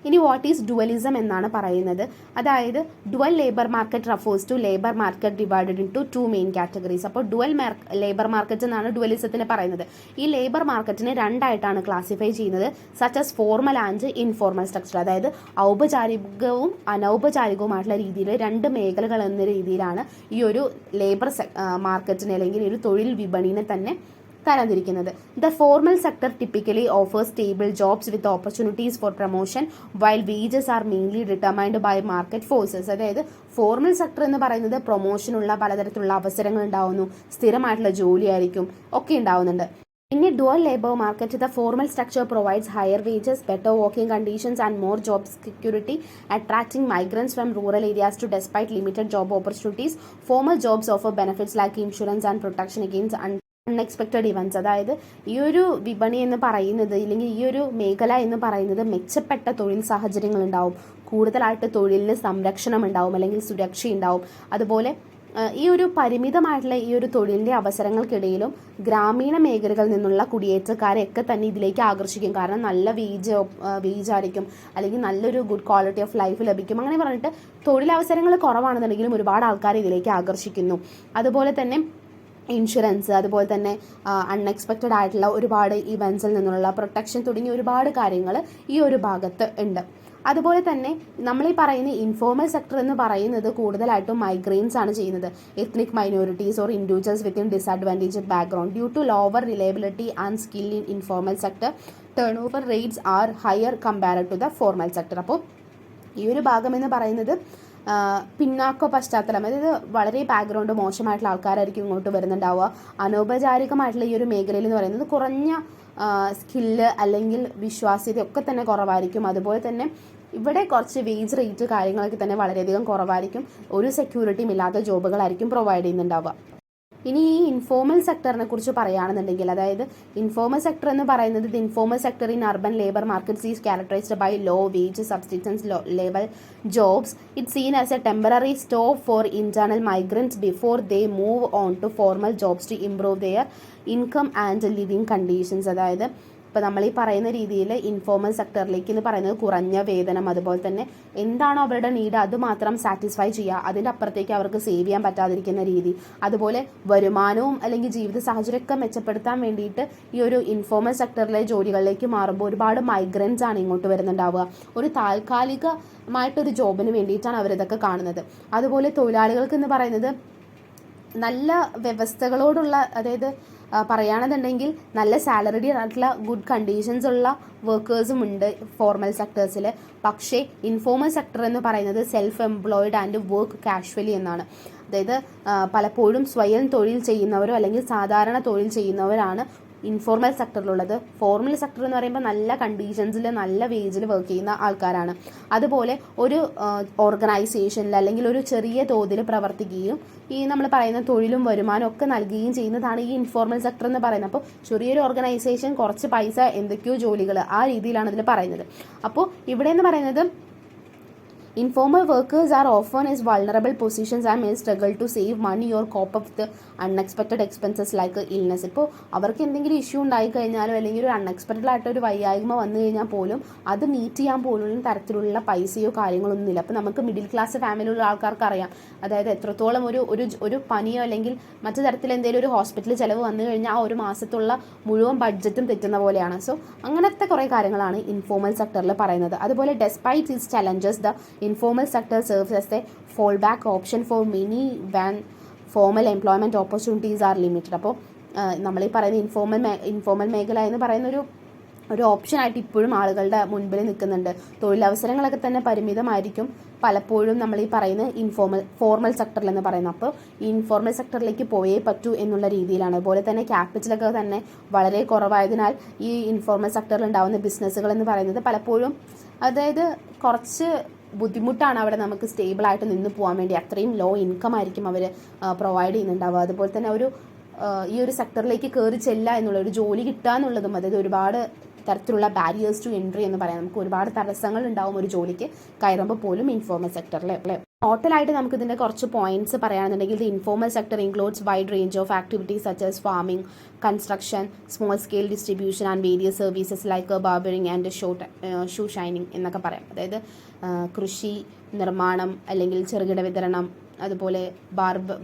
ഇനി വാട്ട് ഈസ് ഡുവലിസം എന്നാണ് പറയുന്നത്. അതായത് dual labour market refers to labour market divided in two main categories. അപ്പോൾ ഡുവൽ ലേബർ മാർക്കറ്റ് എന്നാണ് ഡുവലിസത്തിന് പറയുന്നത്. ഈ ലേബർ മാർക്കറ്റിനെ രണ്ടായിട്ടാണ് ക്ലാസിഫൈ ചെയ്യുന്നത്, such as formal and informal structure. അതായത് ഔപചാരികവും അനൗപചാരികവുമായിട്ടുള്ള രീതിയിൽ രണ്ട് മേഖലകൾ എന്ന രീതിയിലാണ് ഈ ഒരു ലേബർ മാർക്കറ്റിനെ അല്ലെങ്കിൽ ഒരു തൊഴിൽ വിപണിനെ തന്നെ തരംതിരിക്കുന്നത്. The formal sector typically offers stable jobs with opportunities for promotion while wages are mainly determined by market forces. അതായത് ഫോർമൽ സെക്ടർ എന്ന് പറയുന്നത് പ്രൊമോഷനുള്ള പലതരത്തിലുള്ള അവസരങ്ങൾ ഉണ്ടാവുന്നു, സ്ഥിരമായിട്ടുള്ള ജോലിയായിരിക്കും ഒക്കെ ഉണ്ടാവുന്നുണ്ട്. In a dual labor market, the formal structure provides higher wages, better working conditions and more job security, attracting migrants from rural areas to despite limited job opportunities. Formal jobs offer benefits like insurance and protection against unexpected events. അതായത് ഈ ഒരു വിപണി എന്ന് പറയുന്നത് അല്ലെങ്കിൽ ഈ ഒരു മേഖല എന്ന് പറയുന്നത് മെച്ചപ്പെട്ട തൊഴിൽ സാഹചര്യങ്ങൾ ഉണ്ടാവും, കൂടുതലായിട്ട് തൊഴിലിന് സംരക്ഷണം ഉണ്ടാവും അല്ലെങ്കിൽ സുരക്ഷ ഉണ്ടാവും. അതുപോലെ ഈ ഒരു പരിമിതമായിട്ടുള്ള ഈ ഒരു തൊഴിലിൻ്റെ അവസരങ്ങൾക്കിടയിലും ഗ്രാമീണ മേഖലകളിൽ നിന്നുള്ള കുടിയേറ്റക്കാരെയൊക്കെ തന്നെ ഇതിലേക്ക് ആകർഷിക്കും. കാരണം നല്ല വേജായിരിക്കും അല്ലെങ്കിൽ നല്ലൊരു ഗുഡ് ക്വാളിറ്റി ഓഫ് ലൈഫ് ലഭിക്കും. അങ്ങനെ പറഞ്ഞിട്ട് തൊഴിലവസരങ്ങൾ കുറവാണെന്നുണ്ടെങ്കിലും ഒരുപാട് ആൾക്കാർ ഇതിലേക്ക് ആകർഷിക്കുന്നു. അതുപോലെ തന്നെ ഇൻഷുറൻസ്, അതുപോലെ തന്നെ അൺഎക്സ്പെക്റ്റഡ് ആയിട്ടുള്ള ഒരുപാട് ഇവൻറ്റ്സിൽ നിന്നുള്ള പ്രൊട്ടക്ഷൻ തുടങ്ങിയ ഒരുപാട് കാര്യങ്ങൾ ഈ ഒരു ഭാഗത്ത് ഉണ്ട്. അതുപോലെ തന്നെ നമ്മൾ ഈ പറയുന്ന ഇൻഫോർമൽ സെക്ടർ എന്ന് പറയുന്നത് കൂടുതലായിട്ടും മൈഗ്രേൻസ് ആണ് ചെയ്യുന്നത്. Ethnic minorities or individuals with in disadvantage background due to lower reliability and skill in informal sector turnover rates are higher compared to the formal sector. അപ്പോൾ ഈ ഒരു ഭാഗം എന്ന് പറയുന്നത് പിന്നാക്ക പശ്ചാത്തലം, അതായത് വളരെ ബാക്ക്ഗ്രൗണ്ട് മോശമായിട്ടുള്ള ആൾക്കാരായിരിക്കും ഇങ്ങോട്ട് വരുന്നുണ്ടാവുക. അനൗപചാരികമായിട്ടുള്ള ഈ ഒരു മേഖലയിൽ എന്ന് പറയുന്നത് കുറഞ്ഞ സ്കില്ല് അല്ലെങ്കിൽ വിശ്വാസ്യതയൊക്കെ തന്നെ കുറവായിരിക്കും. അതുപോലെ തന്നെ ഇവിടെ കുറച്ച് വേജ് റേറ്റ് കാര്യങ്ങളൊക്കെ തന്നെ വളരെയധികം കുറവായിരിക്കും. ഒരു സെക്യൂരിറ്റിയും ഇല്ലാത്ത ജോബുകളായിരിക്കും പ്രൊവൈഡ് ചെയ്യുന്നുണ്ടാവുക. ഇനി ഈ ഇൻഫോർമൽ സെക്ടറിനെ കുറിച്ച് പറയുകയാണെന്നുണ്ടെങ്കിൽ, അതായത് ഇൻഫോർമൽ സെക്ടർ എന്ന് പറയുന്നത് the informal sector in urban labour markets is characterised by low wage subsistence level jobs. It seen as a temporary stop for internal migrants before they move on to formal jobs to improve their income and living conditions. അതായത് ഇപ്പോൾ നമ്മൾ ഈ പറയുന്ന രീതിയിൽ ഇൻഫോർമൽ സെക്ടറിലേക്ക് എന്ന് പറയുന്നത് കുറഞ്ഞ വേതനം, അതുപോലെ തന്നെ എന്താണോ അവരുടെ നീഡ് അത് മാത്രം സാറ്റിസ്ഫൈ ചെയ്യുക, അതിൻ്റെ അപ്പുറത്തേക്ക് അവർക്ക് സേവ് ചെയ്യാൻ പറ്റാതിരിക്കുന്ന രീതി, അതുപോലെ വരുമാനവും അല്ലെങ്കിൽ ജീവിത സാഹചര്യമൊക്കെ മെച്ചപ്പെടുത്താൻ വേണ്ടിയിട്ട് ഈ ഒരു ഇൻഫോർമൽ സെക്ടറിലെ ജോലികളിലേക്ക് മാറുമ്പോൾ ഒരുപാട് മൈഗ്രൻസ് ആണ് ഇങ്ങോട്ട് വരുന്നുണ്ടാവുക. ഒരു താൽക്കാലികമായിട്ടൊരു ജോബിന് വേണ്ടിയിട്ടാണ് അവരിതൊക്കെ കാണുന്നത്. അതുപോലെ തൊഴിലാളികൾക്ക് എന്ന് പറയുന്നത് നല്ല വ്യവസ്ഥകളോടുള്ള, അതായത് പറയുകയാണെന്നുണ്ടെങ്കിൽ നല്ല സാലറിഡ് ആയിട്ടുള്ള ഗുഡ് കണ്ടീഷൻസ് ഉള്ള വർക്കേഴ്സും ഉണ്ട് ഫോർമൽ സെക്ടേഴ്സിൽ. പക്ഷേ ഇൻഫോർമൽ സെക്ടർ എന്ന് പറയുന്നത് self employed and work casually എന്നാണ്. അതായത് പലപ്പോഴും സ്വയം തൊഴിൽ ചെയ്യുന്നവരോ അല്ലെങ്കിൽ സാധാരണ തൊഴിൽ ചെയ്യുന്നവരാണ് ഇൻഫോർമൽ സെക്ടറിലുള്ളത്. ഫോർമൽ സെക്ടർ എന്ന് പറയുമ്പോൾ നല്ല കണ്ടീഷൻസിൽ നല്ല വേജിൽ വർക്ക് ചെയ്യുന്ന ആൾക്കാരാണ്. അതുപോലെ ഒരു ഓർഗനൈസേഷനിൽ അല്ലെങ്കിൽ ഒരു ചെറിയ തോതിൽ പ്രവർത്തിക്കുകയും ഈ നമ്മൾ പറയുന്ന തൊഴിലും വരുമാനവും ഒക്കെ നൽകുകയും ചെയ്യുന്നതാണ് ഈ ഇൻഫോർമൽ സെക്ടർ എന്ന് പറയുന്നത്. അപ്പോൾ ചെറിയൊരു ഓർഗനൈസേഷൻ കുറച്ച് പൈസ എന്തൊക്കെയോ ജോലികൾ ആ രീതിയിലാണ് ഇതിൽ പറയുന്നത്. അപ്പോൾ ഇവിടെ എന്ന് പറയുന്നത് informal workers are often in vulnerable positions and may struggle to save money or cope up with unexpected expenses like illness. ഇപ്പോൾ അവർക്ക് എന്തെങ്കിലും ഇഷ്യൂ ഉണ്ടായി കഴിഞ്ഞാലോ അല്ലെങ്കിൽ ഒരു അൺഎക്സ്പെക്റ്റഡ് ആയിട്ട് ഒരു വയ്യായ്മ വന്നു കഴിഞ്ഞാൽ പോലും അത് മീറ്റ് ചെയ്യാൻ പോലുള്ള തരത്തിലുള്ള പൈസയോ കാര്യങ്ങളൊന്നും ഇല്ല. അപ്പോൾ നമുക്ക് മിഡിൽ ക്ലാസ് ഫാമിലിയുള്ള ആൾക്കാർക്ക് അറിയാം, അതായത് എത്രത്തോളം ഒരു പനിയോ അല്ലെങ്കിൽ മറ്റു തരത്തിൽ എന്തെങ്കിലും ഒരു ഹോസ്പിറ്റലിൽ ചിലവ് വന്നു കഴിഞ്ഞാൽ ആ ഒരു മാസത്തുള്ള മുഴുവൻ ബഡ്ജറ്റും തെറ്റുന്ന പോലെയാണ്. സോ അങ്ങനത്തെ കുറേ കാര്യങ്ങളാണ് ഇൻഫോർമൽ സെക്ടറിൽ പറയുന്നത്. അതുപോലെ despite these challenges the informal sector serves as a fallback option for many when formal employment opportunities are limited. അപ്പോൾ നമ്മൾ ഈ പറയുന്ന ഇൻഫോർമൽ മേഖല എന്ന് പറയുന്ന ഒരു ഓപ്ഷനായിട്ട് ഇപ്പോഴും ആളുകളുടെ മുൻപിൽ നിൽക്കുന്നുണ്ട്. തൊഴിലവസരങ്ങളൊക്കെ തന്നെ പരിമിതമായിരിക്കും പലപ്പോഴും നമ്മൾ ഈ പറയുന്ന ഫോർമൽ സെക്ടറിൽ എന്ന് പറയുന്നത്. അപ്പോൾ ഈ ഇൻഫോർമൽ സെക്ടറിലേക്ക് പോയേ പറ്റൂ എന്നുള്ള രീതിയിലാണ്. അതുപോലെ തന്നെ ക്യാപിറ്റലൊക്കെ തന്നെ വളരെ കുറവായതിനാൽ ഈ ഇൻഫോർമൽ സെക്ടറിൽ ഉണ്ടാകുന്ന ബിസിനസ്സുകൾ എന്ന് പറയുന്നത് പലപ്പോഴും അതായത് കുറച്ച് ബുദ്ധിമുട്ടാണ് അവിടെ നമുക്ക് സ്റ്റേബിളായിട്ട് നിന്ന് പോകാൻ വേണ്ടി. അത്രയും ലോ ഇൻകം ആയിരിക്കും അവർ പ്രൊവൈഡ് ചെയ്യുന്നുണ്ടാവുക. അതുപോലെ തന്നെ ഈ ഒരു സെക്ടറിലേക്ക് കയറി ചെല്ലുക എന്നുള്ള ഒരു ജോലി കിട്ടുക എന്നുള്ളതും, അതായത് ഒരുപാട് തരത്തിലുള്ള ബാരിയേഴ്സ് ടു എൻട്രി എന്ന് പറയാം. നമുക്ക് ഒരുപാട് തടസ്സങ്ങൾ ഉണ്ടാവും ഒരു ജോലിക്ക് കയറുമ്പോൾ പോലും ഇൻഫോർമൽ സെക്ടറിൽ. ടോട്ടലായിട്ട് നമുക്ക് ഇതിൻ്റെ കുറച്ച് പോയിന്റ്സ് പറയുകയാണെന്നുണ്ടെങ്കിൽ the informal sector includes wide range of activities such as farming, construction, small scale distribution and various services like barbering and shoe shining എന്നൊക്കെ പറയാം. അതായത് കൃഷി, നിർമ്മാണം അല്ലെങ്കിൽ ചെറുകിട വിതരണം, അതുപോലെ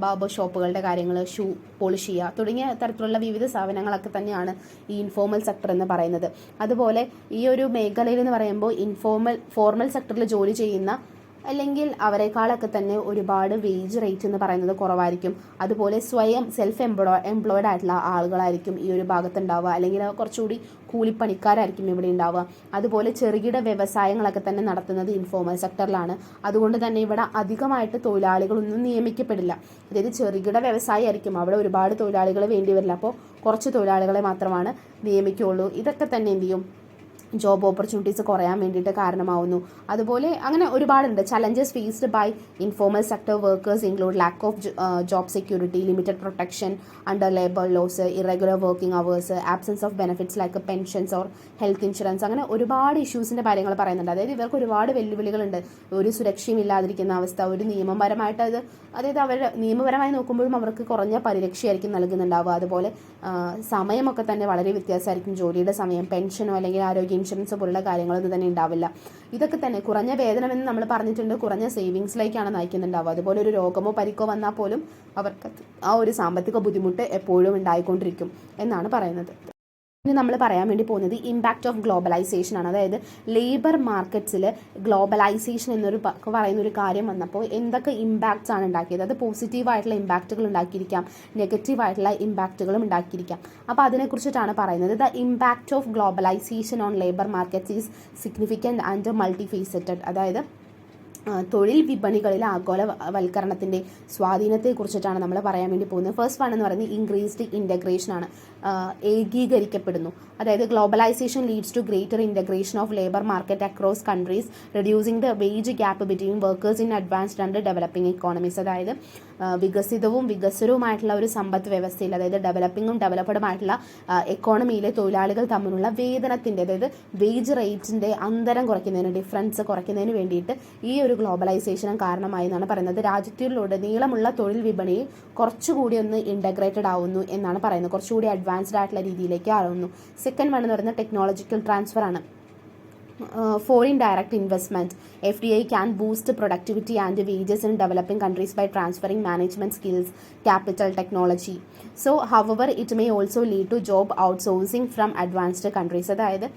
ബാർബർ ഷോപ്പുകളുടെ കാര്യങ്ങൾ, ഷൂ പോളിഷ് ചെയ്യുക തുടങ്ങിയ തരത്തിലുള്ള വിവിധ സ്ഥാപനങ്ങളൊക്കെ തന്നെയാണ് ഈ ഇൻഫോർമൽ സെക്ടർ എന്ന് പറയുന്നത്. അതുപോലെ ഈ ഒരു മേഖലയിൽ എന്ന് പറയുമ്പോൾ ഫോർമൽ സെക്ടറിൽ ജോലി ചെയ്യുന്ന അല്ലെങ്കിൽ അവരെക്കാളൊക്കെ തന്നെ ഒരുപാട് വേജ് റേറ്റ് എന്ന് പറയുന്നത് കുറവായിരിക്കും. അതുപോലെ സ്വയം സെൽഫ് എംപ്ലോയിഡ് ആയിട്ടുള്ള ആളുകളായിരിക്കും ഈ ഒരു ഭാഗത്തുണ്ടാവുക, അല്ലെങ്കിൽ കുറച്ചുകൂടി കൂലിപ്പണിക്കാരായിരിക്കും ഇവിടെ ഉണ്ടാവുക. അതുപോലെ ചെറുകിട വ്യവസായങ്ങളൊക്കെ തന്നെ നടത്തുന്നത് ഇൻഫോർമൽ സെക്ടറിലാണ്. അതുകൊണ്ട് തന്നെ ഇവിടെ അധികമായിട്ട് തൊഴിലാളികളൊന്നും നിയമിക്കപ്പെടില്ല. അതായത് ചെറുകിട വ്യവസായം ആയിരിക്കും, അവിടെ ഒരുപാട് തൊഴിലാളികൾ വേണ്ടി വരില്ല. അപ്പോൾ കുറച്ച് തൊഴിലാളികളെ മാത്രമാണ് നിയമിക്കുകയുള്ളൂ. ഇതൊക്കെ തന്നെ എന്ത് ചെയ്യും, ജോബ് ഓപ്പർച്യൂണിറ്റീസ് കുറയാൻ വേണ്ടിയിട്ട് കാരണമാവുന്നു. അതുപോലെ അങ്ങനെ ഒരുപാടുണ്ട്. Challenges faced by informal sector workers include lack of job security, limited protection under labour laws, irregular working hours, absence of benefits like pensions or health insurance. അങ്ങനെ ഒരുപാട് ഇഷ്യൂസിൻ്റെ കാര്യങ്ങൾ പറയുന്നുണ്ട്. അതായത് ഇവർക്ക് ഒരുപാട് വെല്ലുവിളികളുണ്ട്. ഒരു സുരക്ഷയും ഇല്ലാതിരിക്കുന്ന അവസ്ഥ, ഒരു നിയമപരമായിട്ട് അതായത് അവർ നിയമപരമായി നോക്കുമ്പോഴും അവർക്ക് കുറഞ്ഞ പരിരക്ഷയായിരിക്കും നൽകുന്നുണ്ടാവുക. അതുപോലെ സമയമൊക്കെ തന്നെ വളരെ വ്യത്യാസമായിരിക്കും. ജോലിയുടെ സമയം, പെൻഷനോ അല്ലെങ്കിൽ ആരോഗ്യ ഇൻഷുറൻസ് പോലുള്ള കാര്യങ്ങളൊന്നും തന്നെ ഉണ്ടാവില്ല. ഇതൊക്കെ തന്നെ കുറഞ്ഞ വേതനമെന്ന് നമ്മൾ പറഞ്ഞിട്ടുണ്ട്, കുറഞ്ഞ സേവിങ്സിലേക്കാണ് നയിക്കുന്നുണ്ടാവുക. അതുപോലെ ഒരു രോഗമോ പരിക്കോ വന്നാൽ പോലും അവർക്ക് ആ ഒരു സാമ്പത്തിക ബുദ്ധിമുട്ട് എപ്പോഴും ഉണ്ടായിക്കൊണ്ടിരിക്കും എന്നാണ് പറയുന്നത്. ഇനി നമ്മൾ പറയാൻ വേണ്ടി പോകുന്നത് ഇമ്പാക്റ്റ് ഓഫ് ഗ്ലോബലൈസേഷൻ ആണ്. അതായത് ലേബർ മാർക്കറ്റ്സിൽ ഗ്ലോബലൈസേഷൻ എന്നൊരു പറയുന്നൊരു കാര്യം വന്നപ്പോൾ എന്തൊക്കെ ഇമ്പാക്ട്സ് ആണ് ഉണ്ടാക്കിയത്. അത് പോസിറ്റീവായിട്ടുള്ള ഇമ്പാക്റ്റുകൾ ഉണ്ടാക്കിയിരിക്കാം, നെഗറ്റീവായിട്ടുള്ള ഇമ്പാക്റ്റുകളും ഉണ്ടാക്കിയിരിക്കാം. അപ്പോൾ അതിനെക്കുറിച്ചിട്ടാണ് പറയുന്നത്. The impact of globalisation on labour markets is significant and multi faceted. അതായത് തൊഴിൽ വിപണികളിലെ ആഗോളവൽക്കരണത്തിൻ്റെ സ്വാധീനത്തെക്കുറിച്ചിട്ടാണ് നമ്മൾ പറയാൻ വേണ്ടി പോകുന്നത്. ഫസ്റ്റ് വൺ എന്ന് പറയുന്നത് ഇൻക്രീസ്ഡ് ഇൻ്റഗ്രേഷനാണ്, ഏകീകരിക്കപ്പെടുന്നു. അതായത് globalisation leads to greater integration of labour market across countries, reducing the wage gap between workers in advanced and developing economies. അതായത് വികസിതവും വികസ്വരവുമായിട്ടുള്ള ഒരു സമ്പദ് വ്യവസ്ഥയിൽ, അതായത് ഡെവലപ്പിങ്ങും ഡെവലപ്ഡുമായിട്ടുള്ള എക്കോണമിയിലെ തൊഴിലാളികൾ തമ്മിലുള്ള വേതനത്തിൻ്റെ, അതായത് വേജ് റേറ്റിൻ്റെ അന്തരം കുറയ്ക്കുന്നതിന്, ഡിഫറൻസ് കുറയ്ക്കുന്നതിന് വേണ്ടിയിട്ട് ഈ ഒരു ഗ്ലോബലൈസേഷനും കാരണമായി എന്നാണ് പറയുന്നത്. രാജ്യത്തിലുടനീളമുള്ള തൊഴിൽ വിപണിയിൽ കുറച്ചുകൂടി ഒന്ന് ഇൻ്റഗ്രേറ്റഡ് ആവുന്നു എന്നാണ് പറയുന്നത്, കുറച്ചുകൂടി അഡ്വാൻസ്ഡ് ആയിട്ടുള്ള രീതിയിലേക്ക് ആവുന്നു. സെക്കൻഡ് വൺ എന്ന് പറയുന്നത് ടെക്നോളജിക്കൽ ട്രാൻസ്ഫർ ആണ്. Foreign direct investment, FDI can boost productivity and wages in developing countries by transferring management skills, capital, technology. So however it may also lead to job outsourcing from advanced countries. അതായത്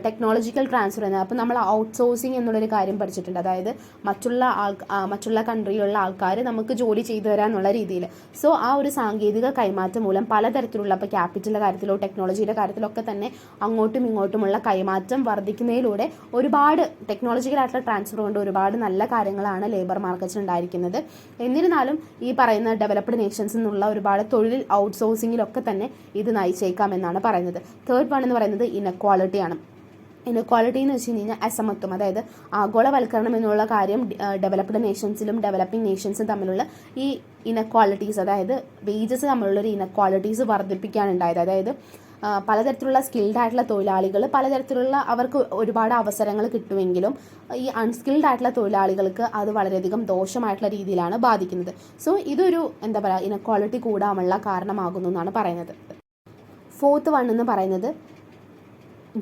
ടെക്നോളജിക്കൽ ട്രാൻസ്ഫർ എന്നത്. അപ്പോൾ നമ്മൾ ഔട്ട്സോഴ്സിങ് എന്നുള്ളൊരു കാര്യം പഠിച്ചിട്ടുണ്ട്. അതായത് മറ്റുള്ള കൺട്രിയിലുള്ള ആൾക്കാർ നമുക്ക് ജോലി ചെയ്തു തരാമെന്നുള്ള രീതിയിൽ. സോ ആ ഒരു സാങ്കേതിക കൈമാറ്റം മൂലം പലതരത്തിലുള്ള ഇപ്പോൾ ക്യാപിറ്റലിൻ്റെ കാര്യത്തിലോ ടെക്നോളജിയുടെ കാര്യത്തിലൊക്കെ തന്നെ അങ്ങോട്ടും ഇങ്ങോട്ടുമുള്ള കൈമാറ്റം വർദ്ധിക്കുന്നതിലൂടെ ഒരുപാട് ടെക്നോളജിക്കലായിട്ടുള്ള ട്രാൻസ്ഫർ കൊണ്ട് ഒരുപാട് നല്ല കാര്യങ്ങളാണ് ലേബർ മാർക്കറ്റിൽ ഉണ്ടായിരിക്കുന്നത്. എന്നിരുന്നാലും ഈ പറയുന്ന ഡെവലപ്ഡ് നേഷൻസിൽ നിന്നുള്ള ഒരുപാട് തൊഴിൽ ഔട്ട്സോഴ്സിങ്ങിലൊക്കെ തന്നെ ഇത് നയിച്ചേക്കാം എന്നാണ് പറയുന്നത്. തേർഡ് വൺ എന്ന് പറയുന്നത് ഇനക്വാളിറ്റിയാണ്. ഇനക്വാളിറ്റി എന്ന് വെച്ച് കഴിഞ്ഞാൽ അസമത്വം, അതായത് ആഗോളവൽക്കരണം എന്നുള്ള കാര്യം ഡെവലപ്ഡ് നേഷൻസിലും ഡെവലപ്പിംഗ് നേഷൻസും തമ്മിലുള്ള ഈ ഇനക്വാളിറ്റീസ്, അതായത് വേജസ് തമ്മിലുള്ളൊരു ഇനക്വാളിറ്റീസ് വർദ്ധിപ്പിക്കാനുണ്ടായത്. അതായത് പലതരത്തിലുള്ള സ്കിൽഡ് ആയിട്ടുള്ള തൊഴിലാളികൾ പലതരത്തിലുള്ള അവർക്ക് ഒരുപാട് അവസരങ്ങൾ കിട്ടുമെങ്കിലും ഈ അൺസ്കിൽഡ് ആയിട്ടുള്ള തൊഴിലാളികൾക്ക് അത് വളരെയധികം ദോഷമായിട്ടുള്ള രീതിയിലാണ് ബാധിക്കുന്നത്. സോ ഇതൊരു എന്താ പറയുക ഇനക്വാളിറ്റി കൂടാനുള്ള കാരണമാകുന്നു എന്നാണ് പറയുന്നത്. ഫോർത്ത് വൺ എന്ന് പറയുന്നത്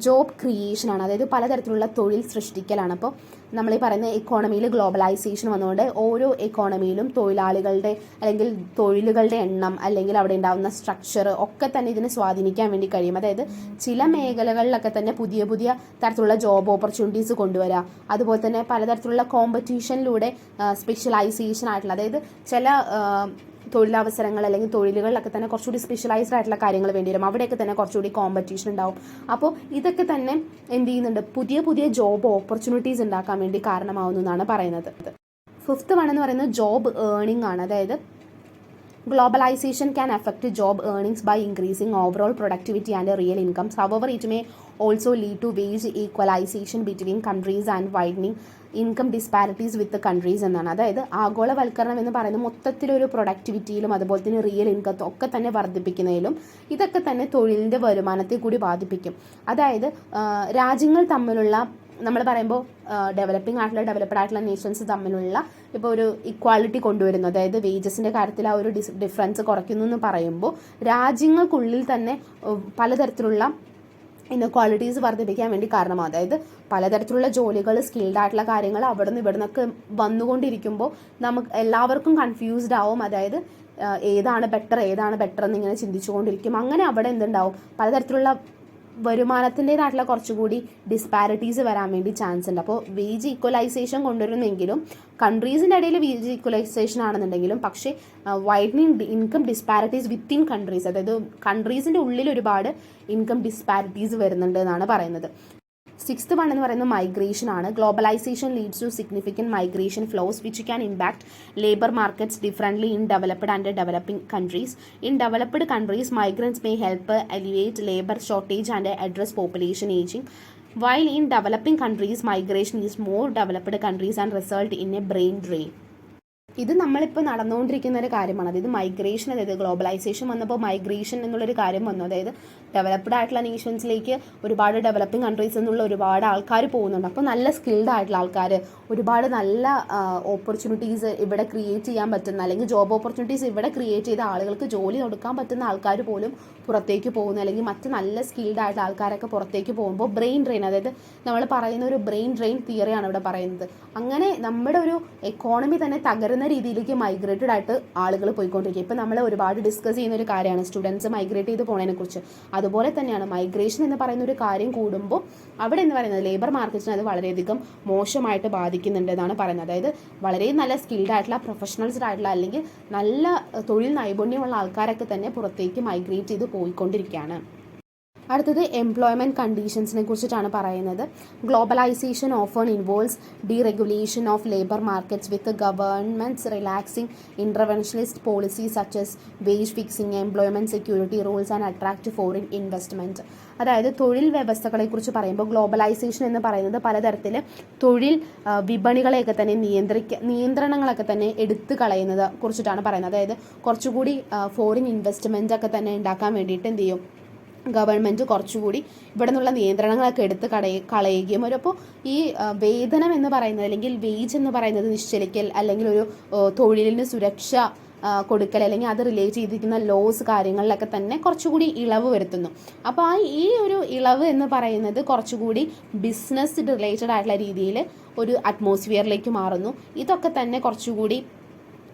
ജോബ് ക്രിയേഷനാണ്. അതായത് പലതരത്തിലുള്ള തൊഴിൽ സൃഷ്ടിക്കലാണ്. അപ്പോൾ നമ്മൾ ഈ പറയുന്ന എക്കോണമിയിൽ ഗ്ലോബലൈസേഷൻ വന്നുകൊണ്ട് ഓരോ എക്കോണമിയിലും തൊഴിലാളികളുടെ അല്ലെങ്കിൽ തൊഴിലുകളുടെ എണ്ണം അല്ലെങ്കിൽ അവിടെ ഉണ്ടാകുന്ന സ്ട്രക്ചർ ഒക്കെ തന്നെ ഇതിനെ സ്വാധീനിക്കാൻ വേണ്ടി കഴിയും. അതായത് ചില മേഖലകളിലൊക്കെ തന്നെ പുതിയ പുതിയ തരത്തിലുള്ള ജോബ് ഓപ്പർച്യൂണിറ്റീസ് കൊണ്ടുവരിക, അതുപോലെ തന്നെ പലതരത്തിലുള്ള കോമ്പറ്റീഷനിലൂടെ സ്പെഷ്യലൈസേഷൻ ആയിട്ടുള്ള, അതായത് ചില തൊഴിലവസരങ്ങൾ അല്ലെങ്കിൽ തൊഴിലുകളിലൊക്കെ തന്നെ കുറച്ചുകൂടി സ്പെഷ്യലൈസ്ഡ് ആയിട്ടുള്ള കാര്യങ്ങൾ വേണ്ടി വരും. അവിടെയൊക്കെ തന്നെ കുറച്ചുകൂടി കോമ്പറ്റീഷൻ ഉണ്ടാവും. അപ്പോൾ ഇതൊക്കെ തന്നെ എന്ത് ചെയ്യുന്നുണ്ട്, പുതിയ പുതിയ ജോബ് ഓപ്പർച്യൂണിറ്റീസ് ഉണ്ടാക്കാൻ വേണ്ടി കാരണമാവുന്നു എന്നാണ് പറയുന്നത്. ഫിഫ്ത്ത് വൺ എന്ന് പറയുന്നത് ജോബ് ഏർണിംഗ് ആണ്. അതായത് globalization can affect job earnings by increasing overall productivity and real incomes. However, it may also lead to wage equalization between countries and widening income disparities with countries എന്നാണ്. അതായത് ആഗോളവൽക്കരണം എന്ന് പറയുന്നത് മൊത്തത്തിലൊരു പ്രൊഡക്ടിവിറ്റിയിലും അതുപോലെ തന്നെ റിയൽ ഇൻകത്തും ഒക്കെ തന്നെ വർദ്ധിപ്പിക്കുന്നതിലും ഇതൊക്കെ തന്നെ തൊഴിലിൻ്റെ വരുമാനത്തെ കൂടി ബാധിപ്പിക്കും. അതായത് രാജ്യങ്ങൾ തമ്മിലുള്ള നമ്മൾ പറയുമ്പോൾ ഡെവലപ്ഡ് ആയിട്ടുള്ള നേഷൻസ് തമ്മിലുള്ള ഇപ്പോൾ ഒരു ഇക്വാളിറ്റി കൊണ്ടുവരുന്നു, അതായത് വേജസിൻ്റെ കാര്യത്തിൽ ആ ഒരു ഡിഫറൻസ് കുറയ്ക്കുന്നു എന്ന് പറയുമ്പോൾ രാജ്യങ്ങൾക്കുള്ളിൽ തന്നെ പലതരത്തിലുള്ള ഇനക്വാളിറ്റീസ് വർദ്ധിപ്പിക്കാൻ വേണ്ടി കാരണമാണ്. അതായത് പലതരത്തിലുള്ള ജോലികൾ സ്കിൽഡ് ആയിട്ടുള്ള കാര്യങ്ങൾ അവിടെ നിന്ന് ഇവിടെ നിന്നൊക്കെ വന്നുകൊണ്ടിരിക്കുമ്പോൾ നമുക്ക് എല്ലാവർക്കും കൺഫ്യൂസ്ഡ് ആവും. അതായത് ഏതാണ് ബെറ്റർ എന്നിങ്ങനെ ചിന്തിച്ചുകൊണ്ടിരിക്കും. അങ്ങനെ അവിടെ എന്തുണ്ടാവും, പലതരത്തിലുള്ള വരുമാനത്തിൻ്റെതായിട്ടുള്ള കുറച്ചുകൂടി ഡിസ്പാരിറ്റീസ് വരാൻ വേണ്ടി ചാൻസ് ഉണ്ട്. അപ്പോൾ വേജ് ഈക്വലൈസേഷൻ കൊണ്ടുവരുന്നെങ്കിലും കൺട്രീസിൻ്റെ ഇടയിൽ വേജ് ഈക്വലൈസേഷൻ ആണെന്നുണ്ടെങ്കിലും പക്ഷേ widening income disparities within countries, അതായത് കൺട്രീസിൻ്റെ ഉള്ളിൽ ഒരുപാട് ഇൻകം ഡിസ്പാരിറ്റീസ് വരുന്നുണ്ട് എന്നാണ് പറയുന്നത്. സിക്സ്ത് വൺ എന്ന് പറയുന്നത് മൈഗ്രേഷൻ ആണ്. Globalisation leads to significant migration flows which can impact labour markets differently in developed and developing countries. In developed countries migrants may help alleviate labour shortage and address population ageing, while in developing countries migration is more developed countries and result in a brain drain. ഇത് നമ്മളിപ്പോൾ നടന്നുകൊണ്ടിരിക്കുന്ന ഒരു കാര്യമാണ്. അതായത് മൈഗ്രേഷൻ, അതായത് ഗ്ലോബലൈസേഷൻ വന്നപ്പോൾ മൈഗ്രേഷൻ എന്നുള്ളൊരു കാര്യം വന്നു. അതായത് ഡെവലപ്ഡ് ആയിട്ടുള്ള നേഷൻസിലേക്ക് ഒരുപാട് ഡെവലപ്പിംഗ് കൺട്രീസിൽ നിന്നുള്ള ഒരുപാട് ആൾക്കാർ പോകുന്നുണ്ട്. അപ്പോൾ നല്ല സ്കിൽഡ് ആയിട്ടുള്ള ആൾക്കാർ, ഒരുപാട് നല്ല ഓപ്പർച്യൂണിറ്റീസ് ഇവിടെ ക്രിയേറ്റ് ചെയ്യാൻ പറ്റുന്ന, അല്ലെങ്കിൽ ജോബ് ഓപ്പർച്യൂണിറ്റീസ് ഇവിടെ ക്രിയേറ്റ് ചെയ്ത ആളുകൾക്ക് ജോലി കൊടുക്കാൻ പറ്റുന്ന ആൾക്കാർ പോലും പുറത്തേക്ക് പോകുന്നു, അല്ലെങ്കിൽ മറ്റ് നല്ല സ്കിൽഡ് ആയിട്ടുള്ള ആൾക്കാരൊക്കെ പുറത്തേക്ക് പോകുമ്പോൾ ബ്രെയിൻ ഡ്രെയിൻ, അതായത് നമ്മൾ പറയുന്ന ഒരു ബ്രെയിൻ ഡ്രെയിൻ തിയറിയാണ് ഇവിടെ പറയുന്നത്. അങ്ങനെ നമ്മുടെ ഒരു എക്കോണമി തന്നെ തകരുന്ന രീതിയിലേക്ക് മൈഗ്രേറ്റഡ് ആയിട്ട് ആളുകൾ പോയിക്കൊണ്ടിരിക്കുക. ഇപ്പം നമ്മൾ ഒരുപാട് ഡിസ്കസ് ചെയ്യുന്ന ഒരു കാര്യമാണ് സ്റ്റുഡൻസ് മൈഗ്രേറ്റ് ചെയ്ത് പോകുന്നതിനെക്കുറിച്ച്. അതുപോലെ തന്നെയാണ് മൈഗ്രേഷൻ എന്ന് പറയുന്ന ഒരു കാര്യം കൂടുമ്പോൾ അവിടെ എന്ന് പറയുന്നത് ലേബർ മാർക്കറ്റിനെ അത് വളരെയധികം മോശമായിട്ട് ബാധിക്കുന്നുണ്ട് എന്നാണ് പറയുന്നത്. അതായത് വളരെ നല്ല സ്കിൽഡ് ആയിട്ടുള്ള പ്രൊഫഷണൽസ്ഡ് ആയിട്ടുള്ള അല്ലെങ്കിൽ നല്ല തൊഴിൽ നൈപുണ്യമുള്ള ആൾക്കാരൊക്കെ തന്നെ പുറത്തേക്ക് മൈഗ്രേറ്റ് ചെയ്ത് പോയിക്കൊണ്ടിരിക്കുകയാണ്. അടുത്തത് എംപ്ലോയ്മെൻറ്റ് കണ്ടീഷൻസിനെ കുറിച്ചിട്ടാണ് പറയുന്നത്. Globalisation often involves deregulation of labour markets with governments relaxing interventionist policies such as wage fixing, employment security rules and attract foreign investment. അതായത് തൊഴിൽ വ്യവസ്ഥകളെക്കുറിച്ച് പറയുമ്പോൾ ഗ്ലോബലൈസേഷൻ എന്ന് പറയുന്നത് പലതരത്തിൽ തൊഴിൽ വിപണികളെയൊക്കെ തന്നെ നിയന്ത്രണങ്ങളൊക്കെ തന്നെ എടുത്തു കളയുന്നത് കുറിച്ചിട്ടാണ് പറയുന്നത്. അതായത് കുറച്ചുകൂടി ഫോറിൻ ഇൻവെസ്റ്റ്മെൻറ്റ് ഒക്കെ തന്നെ ഉണ്ടാക്കാൻ വേണ്ടിയിട്ട് എന്ത് ചെയ്യും, ഗവൺമെൻറ് കുറച്ചുകൂടി ഇവിടെ നിന്നുള്ള നിയന്ത്രണങ്ങളൊക്കെ എടുത്ത് കളയുകയും അപ്പോൾ ഈ വേതനം എന്ന് പറയുന്നത് അല്ലെങ്കിൽ വേജ് എന്ന് പറയുന്നത് നിശ്ചലിക്കൽ അല്ലെങ്കിൽ ഒരു തൊഴിലിന് സുരക്ഷ കൊടുക്കൽ അല്ലെങ്കിൽ അത് റിലേറ്റ് ചെയ്തിരിക്കുന്ന ലോസ് കാര്യങ്ങളിലൊക്കെ തന്നെ കുറച്ചുകൂടി ഇളവ് വരുത്തുന്നു. അപ്പോൾ ഈ ഒരു ഇളവ് എന്ന് പറയുന്നത് കുറച്ചുകൂടി ബിസിനസ് റിലേറ്റഡ് ആയിട്ടുള്ള രീതിയിൽ ഒരു അറ്റ്മോസ്ഫിയറിലേക്ക് മാറുന്നു. ഇതൊക്കെ തന്നെ കുറച്ചുകൂടി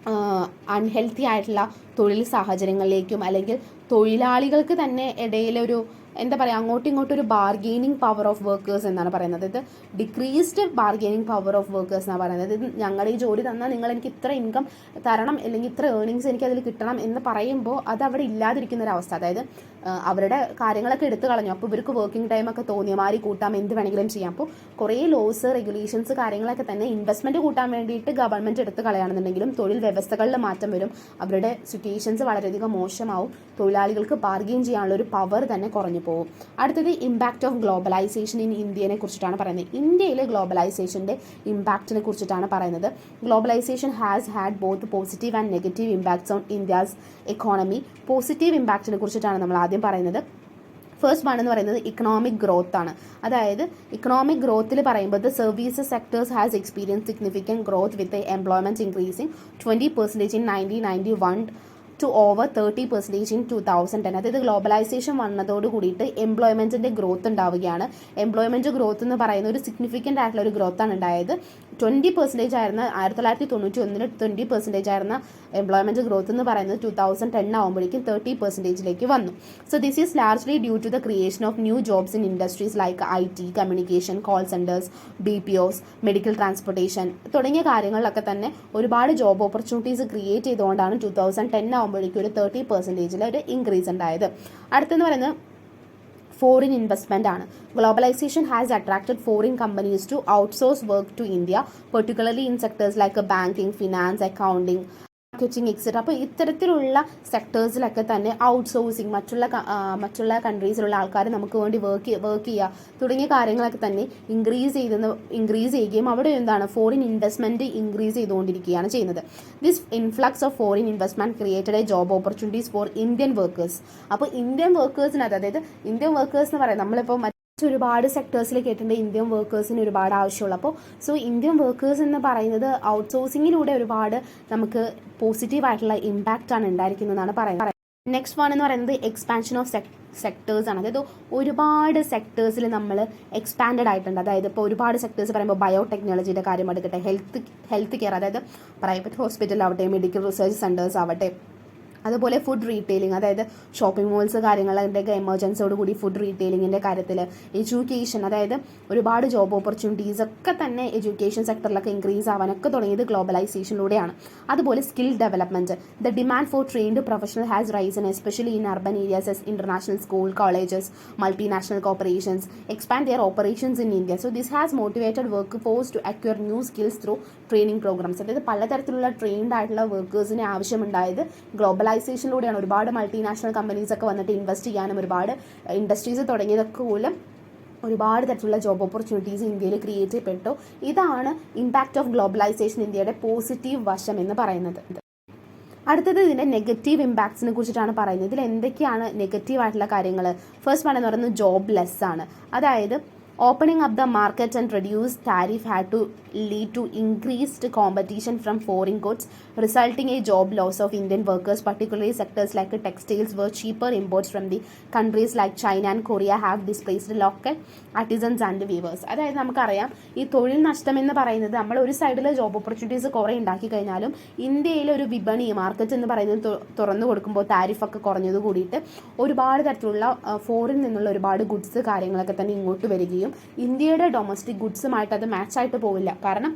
അൺഹെൽത്തി ആയിട്ടുള്ള തൊഴിൽ സാഹചര്യങ്ങളിലേക്കും അല്ലെങ്കിൽ തൊഴിലാളികൾക്ക് തന്നെ ഇടയിലൊരു എന്താ പറയുക, അങ്ങോട്ടും ഇങ്ങോട്ടും ഒരു ബാർഗെയിനിങ് പവർ ഓഫ് വർക്കേഴ്സ് എന്നാണ് പറയുന്നത്. ഇത് decreased bargaining power of workers എന്നാണ് പറയുന്നത്. ഇത് ഞങ്ങളുടെ ഈ ജോലി തന്നാൽ നിങ്ങൾ എനിക്ക് ഇത്ര ഇൻകം തരണം, അല്ലെങ്കിൽ ഇത്ര ഏർണിങ്സ് എനിക്ക് അതിൽ കിട്ടണം എന്ന് പറയുമ്പോൾ അത് അവിടെ ഇല്ലാതിരിക്കുന്ന ഒരു അവസ്ഥ. അതായത് അവരുടെ കാര്യങ്ങളൊക്കെ എടുത്തു കളഞ്ഞു. അപ്പോൾ ഇവർക്ക് വർക്കിംഗ് ടൈമൊക്കെ തോന്നിയ മാതിരി കൂട്ടാം, എന്ത് വേണമെങ്കിലും ചെയ്യാം. അപ്പോൾ കുറേ ലോസ്, റെഗുലേഷൻസ്, കാര്യങ്ങളൊക്കെ തന്നെ ഇൻവെസ്റ്റ്മെൻറ്റ് കൂട്ടാൻ വേണ്ടിയിട്ട് ഗവൺമെൻറ് എടുത്ത് കളയാണെന്നുണ്ടെങ്കിലും തൊഴിൽ വ്യവസ്ഥകളിൽ മാറ്റം വരും. അവരുടെ സിറ്റുവേഷൻസ് വളരെയധികം മോശമാവും. തൊഴിലാളികൾക്ക് ബാർഗെയിൻ ചെയ്യാനുള്ള ഒരു പവർ തന്നെ കുറഞ്ഞു പോകും. അടുത്തത് ഇമ്പാക്റ്റ് ഓഫ് ഗ്ലോബലൈസേഷൻ ഇൻ ഇന്ത്യനെ കുറിച്ചിട്ടാണ് പറയുന്നത്. ഇന്ത്യയിലെ ഗ്ലോബലൈസേഷൻ്റെ ഇമ്പാക്റ്റിനെ കുറിച്ചിട്ടാണ് പറയുന്നത്. Globalisation has had both positive and negative impacts on India's economy. Positive ഇമ്പാക്റ്റിനെ കുറിച്ചിട്ടാണ് നമ്മൾ ആദ്യം പറയുന്നത്. ഫസ്റ്റ് വൺ എന്ന് പറയുന്നത് ഇക്കണോമിക് ഗ്രോത്ത് ആണ്. അതായത് ഇക്കണോമിക് ഗ്രോത്തിൽ പറയുമ്പോൾ the services sectors has experience significant growth with employment increasing 20% in 1991 to over 30% in 2010. അതായത് ഗ്ലോബലൈസേഷൻ വന്നതോട് കൂടിയിട്ട് എംപ്ലോയ്മെൻറ്റിൻ്റെ ഗ്രോത്ത് ഉണ്ടാവുകയാണ്. എംപ്ലോയ്മെൻറ്റ് ഗ്രോത്ത് എന്ന് പറയുന്ന ഒരു സിഗ്നിഫിക്കൻ്റ് ആയിട്ടുള്ള ഒരു ഗ്രോത്താണ് ഉണ്ടായത്. 20% ആയിരുന്ന 1991 20% ആയിരുന്ന എംപ്ലോയ്മെൻറ്റ് ഗ്രോത്ത് എന്ന് പറയുന്നത് 2010 ആകുമ്പോഴേക്കും 30%ലേക്ക് വന്നു. So this is largely due to the creation of new jobs in industries like IT, communication, call centres, BPOs, medical transportation തുടങ്ങിയ കാര്യങ്ങളിലൊക്കെ തന്നെ ഒരുപാട് ജോബ് ഓപ്പർച്യൂണിറ്റീസ് ക്രിയേറ്റ് ചെയ്തുകൊണ്ടാണ് 2010 ആകുമ്പോഴേക്കും ഒരു 30% ഒരു ഇൻക്രീസ് ഉണ്ടായത്. അടുത്തെന്ന് പറയുന്നത് ഫോറിൻ ഇൻവെസ്റ്റ്മെൻ്റ് ആണ്. Globalisation has attracted foreign companies to outsource work to India, particularly in sectors like banking, finance, accounting, marketing etcetera. അപ്പോൾ ഇത്തരത്തിലുള്ള സെക്ടേഴ്സിലൊക്കെ തന്നെ ഔട്ട്സോഴ്സിങ്, മറ്റുള്ള കൺട്രീസിലുള്ള ആൾക്കാർ നമുക്ക് വേണ്ടി വർക്ക് ചെയ്യുക തുടങ്ങിയ കാര്യങ്ങളൊക്കെ തന്നെ ഇൻക്രീസ് ചെയ്യുകയും അവിടെ എന്താണ് ഫോറിൻ ഇൻവെസ്റ്റ്മെൻറ്റ് ഇൻക്രീസ് ചെയ്തുകൊണ്ടിരിക്കുകയാണ് ചെയ്യുന്നത്. This influx of foreign investment created A job opportunities for Indian workers. അപ്പോൾ ഇന്ത്യൻ വർക്കേഴ്സിനകത്ത്, അതായത് ഇന്ത്യൻ വർക്കേഴ്സ് എന്ന് പറയുന്നത് നമ്മളിപ്പോൾ ഒരുപാട് സെക്ടേഴ്സിൽ കേട്ടിട്ടുണ്ട് ഇന്ത്യൻ വർക്കേഴ്സിന് ഒരുപാട് ആവശ്യമുള്ള. അപ്പോൾ ഇന്ത്യൻ വർക്കേഴ്സ് എന്ന് പറയുന്നത് ഔട്ട്സോഴ്സിങ്ങിലൂടെ ഒരുപാട് നമുക്ക് പോസിറ്റീവായിട്ടുള്ള ഇമ്പാക്റ്റ് ആണ് ഉണ്ടായിരിക്കുന്നതെന്നാണ് പറയുന്നത്. നെക്സ്റ്റ് വൺ എന്ന് പറയുന്നത് എക്സ്പാൻഷൻ ഓഫ് സെക്ടേഴ്സ് ആണ്. അതായത് ഒരുപാട് സെക്ടേഴ്സിൽ നമ്മൾ എക്സ്പാൻഡഡ് ആയിട്ടുണ്ട്. അതായത് ഇപ്പോൾ ഒരുപാട് സെക്ടേഴ്സ് പറയുമ്പോൾ ബയോടെക്നോളജിയുടെ കാര്യം എടുക്കട്ടെ, ഹെൽത്ത് കെയർ, അതായത് പ്രൈവറ്റ് ഹോസ്പിറ്റൽ ആവട്ടെ, മെഡിക്കൽ റിസർച്ച് സെൻറ്റേഴ്സ് ആവട്ടെ, അതുപോലെ ഫുഡ് റീറ്റെയിലിംഗ്, അതായത് ഷോപ്പിംഗ് മോൾസ് കാര്യങ്ങളുടെയൊക്കെ എമർജൻസിയോട് കൂടി ഫുഡ് റീറ്റെയിലിങ്ങിൻ്റെ കാര്യത്തിൽ, എഡ്യൂക്കേഷൻ, അതായത് ഒരുപാട് ജോബ് ഓപ്പർച്യൂണിറ്റീസ് ഒക്കെ തന്നെ എഡ്യൂക്കേഷൻ സെക്ടറിലൊക്കെ ഇൻക്രീസ് ആവാനൊക്കെ തുടങ്ങിയത് ഗ്ലോബലൈസേഷനിലൂടെയാണ്. അതുപോലെ skill development, the demand for trained professional has risen especially in urban areas as international school, colleges, multinational corporations expand their operations in India. So this has motivated workforce to acquire new skills through training programmes. അതായത് പലതരത്തിലുള്ള ട്രെയിൻഡ് ആയിട്ടുള്ള വർക്കേഴ്സിന് ആവശ്യമുണ്ടായത് ഗ്ലോബലൈസേഷനിലൂടെയാണ്. ഒരുപാട് മൾട്ടിനാഷണൽ കമ്പനീസ് ഒക്കെ വന്നിട്ട് ഇൻവെസ്റ്റ് ചെയ്യാനും ഒരുപാട് ഇൻഡസ്ട്രീസ് തുടങ്ങിയതൊക്കെ മൂലം ഒരുപാട് തരത്തിലുള്ള ജോബ് ഓപ്പർച്യൂണിറ്റീസ് ഇന്ത്യയിൽ ക്രിയേറ്റ് ചെയ്യപ്പെട്ടു. ഇതാണ് ഇമ്പാക്റ്റ് ഓഫ് ഗ്ലോബലൈസേഷൻ ഇന്ത്യയുടെ പോസിറ്റീവ് വശം എന്ന് പറയുന്നത്. അടുത്തത് ഇതിൻ്റെ നെഗറ്റീവ് ഇമ്പാക്ട്സിനെ കുറിച്ചിട്ടാണ് പറയുന്നത്. ഇതിൽ എന്തൊക്കെയാണ് നെഗറ്റീവ് ആയിട്ടുള്ള കാര്യങ്ങൾ? ഫസ്റ്റ് വൺ എന്ന് പറയുന്നത് ജോബ് ലെസ് ആണ്. അതായത് opening up the market and reduced tariff had to lead to increased competition from foreign goods, resulting in job loss of Indian workers, particularly sectors like textiles where cheaper imports from the countries like China and Korea have displaced local artisans and weavers. അതായത് നമുക്കറിയാം ഈ തൊഴിൽ നഷ്ടം എന്ന് പറയുന്നത് നമ്മൾ ഒരു സൈഡിൽ ജോബ് ഓപ്പർച്യൂണിറ്റീസ് കുറേ ഉണ്ടാക്കി കഴിഞ്ഞാലും ഇന്ത്യയിലെ ഒരു വിപണി മാർക്കറ്റ് എന്ന് പറയുന്നത് തുറന്നു കൊടുക്കുമ്പോൾ താരിഫൊക്കെ കുറഞ്ഞത് കൂടിയിട്ട് ഒരുപാട് തരത്തിലുള്ള ഫോറിൻ നിന്നുള്ള ഒരുപാട് ഗുഡ്സ് കാര്യങ്ങളൊക്കെ തന്നെ ഇങ്ങോട്ട് വരികയും ഇന്ത്യയുടെ ഡൊമസ്റ്റിക് ഗുഡ്സുമായിട്ട് അത് മാച്ചായിട്ട് പോവില്ല. കാരണം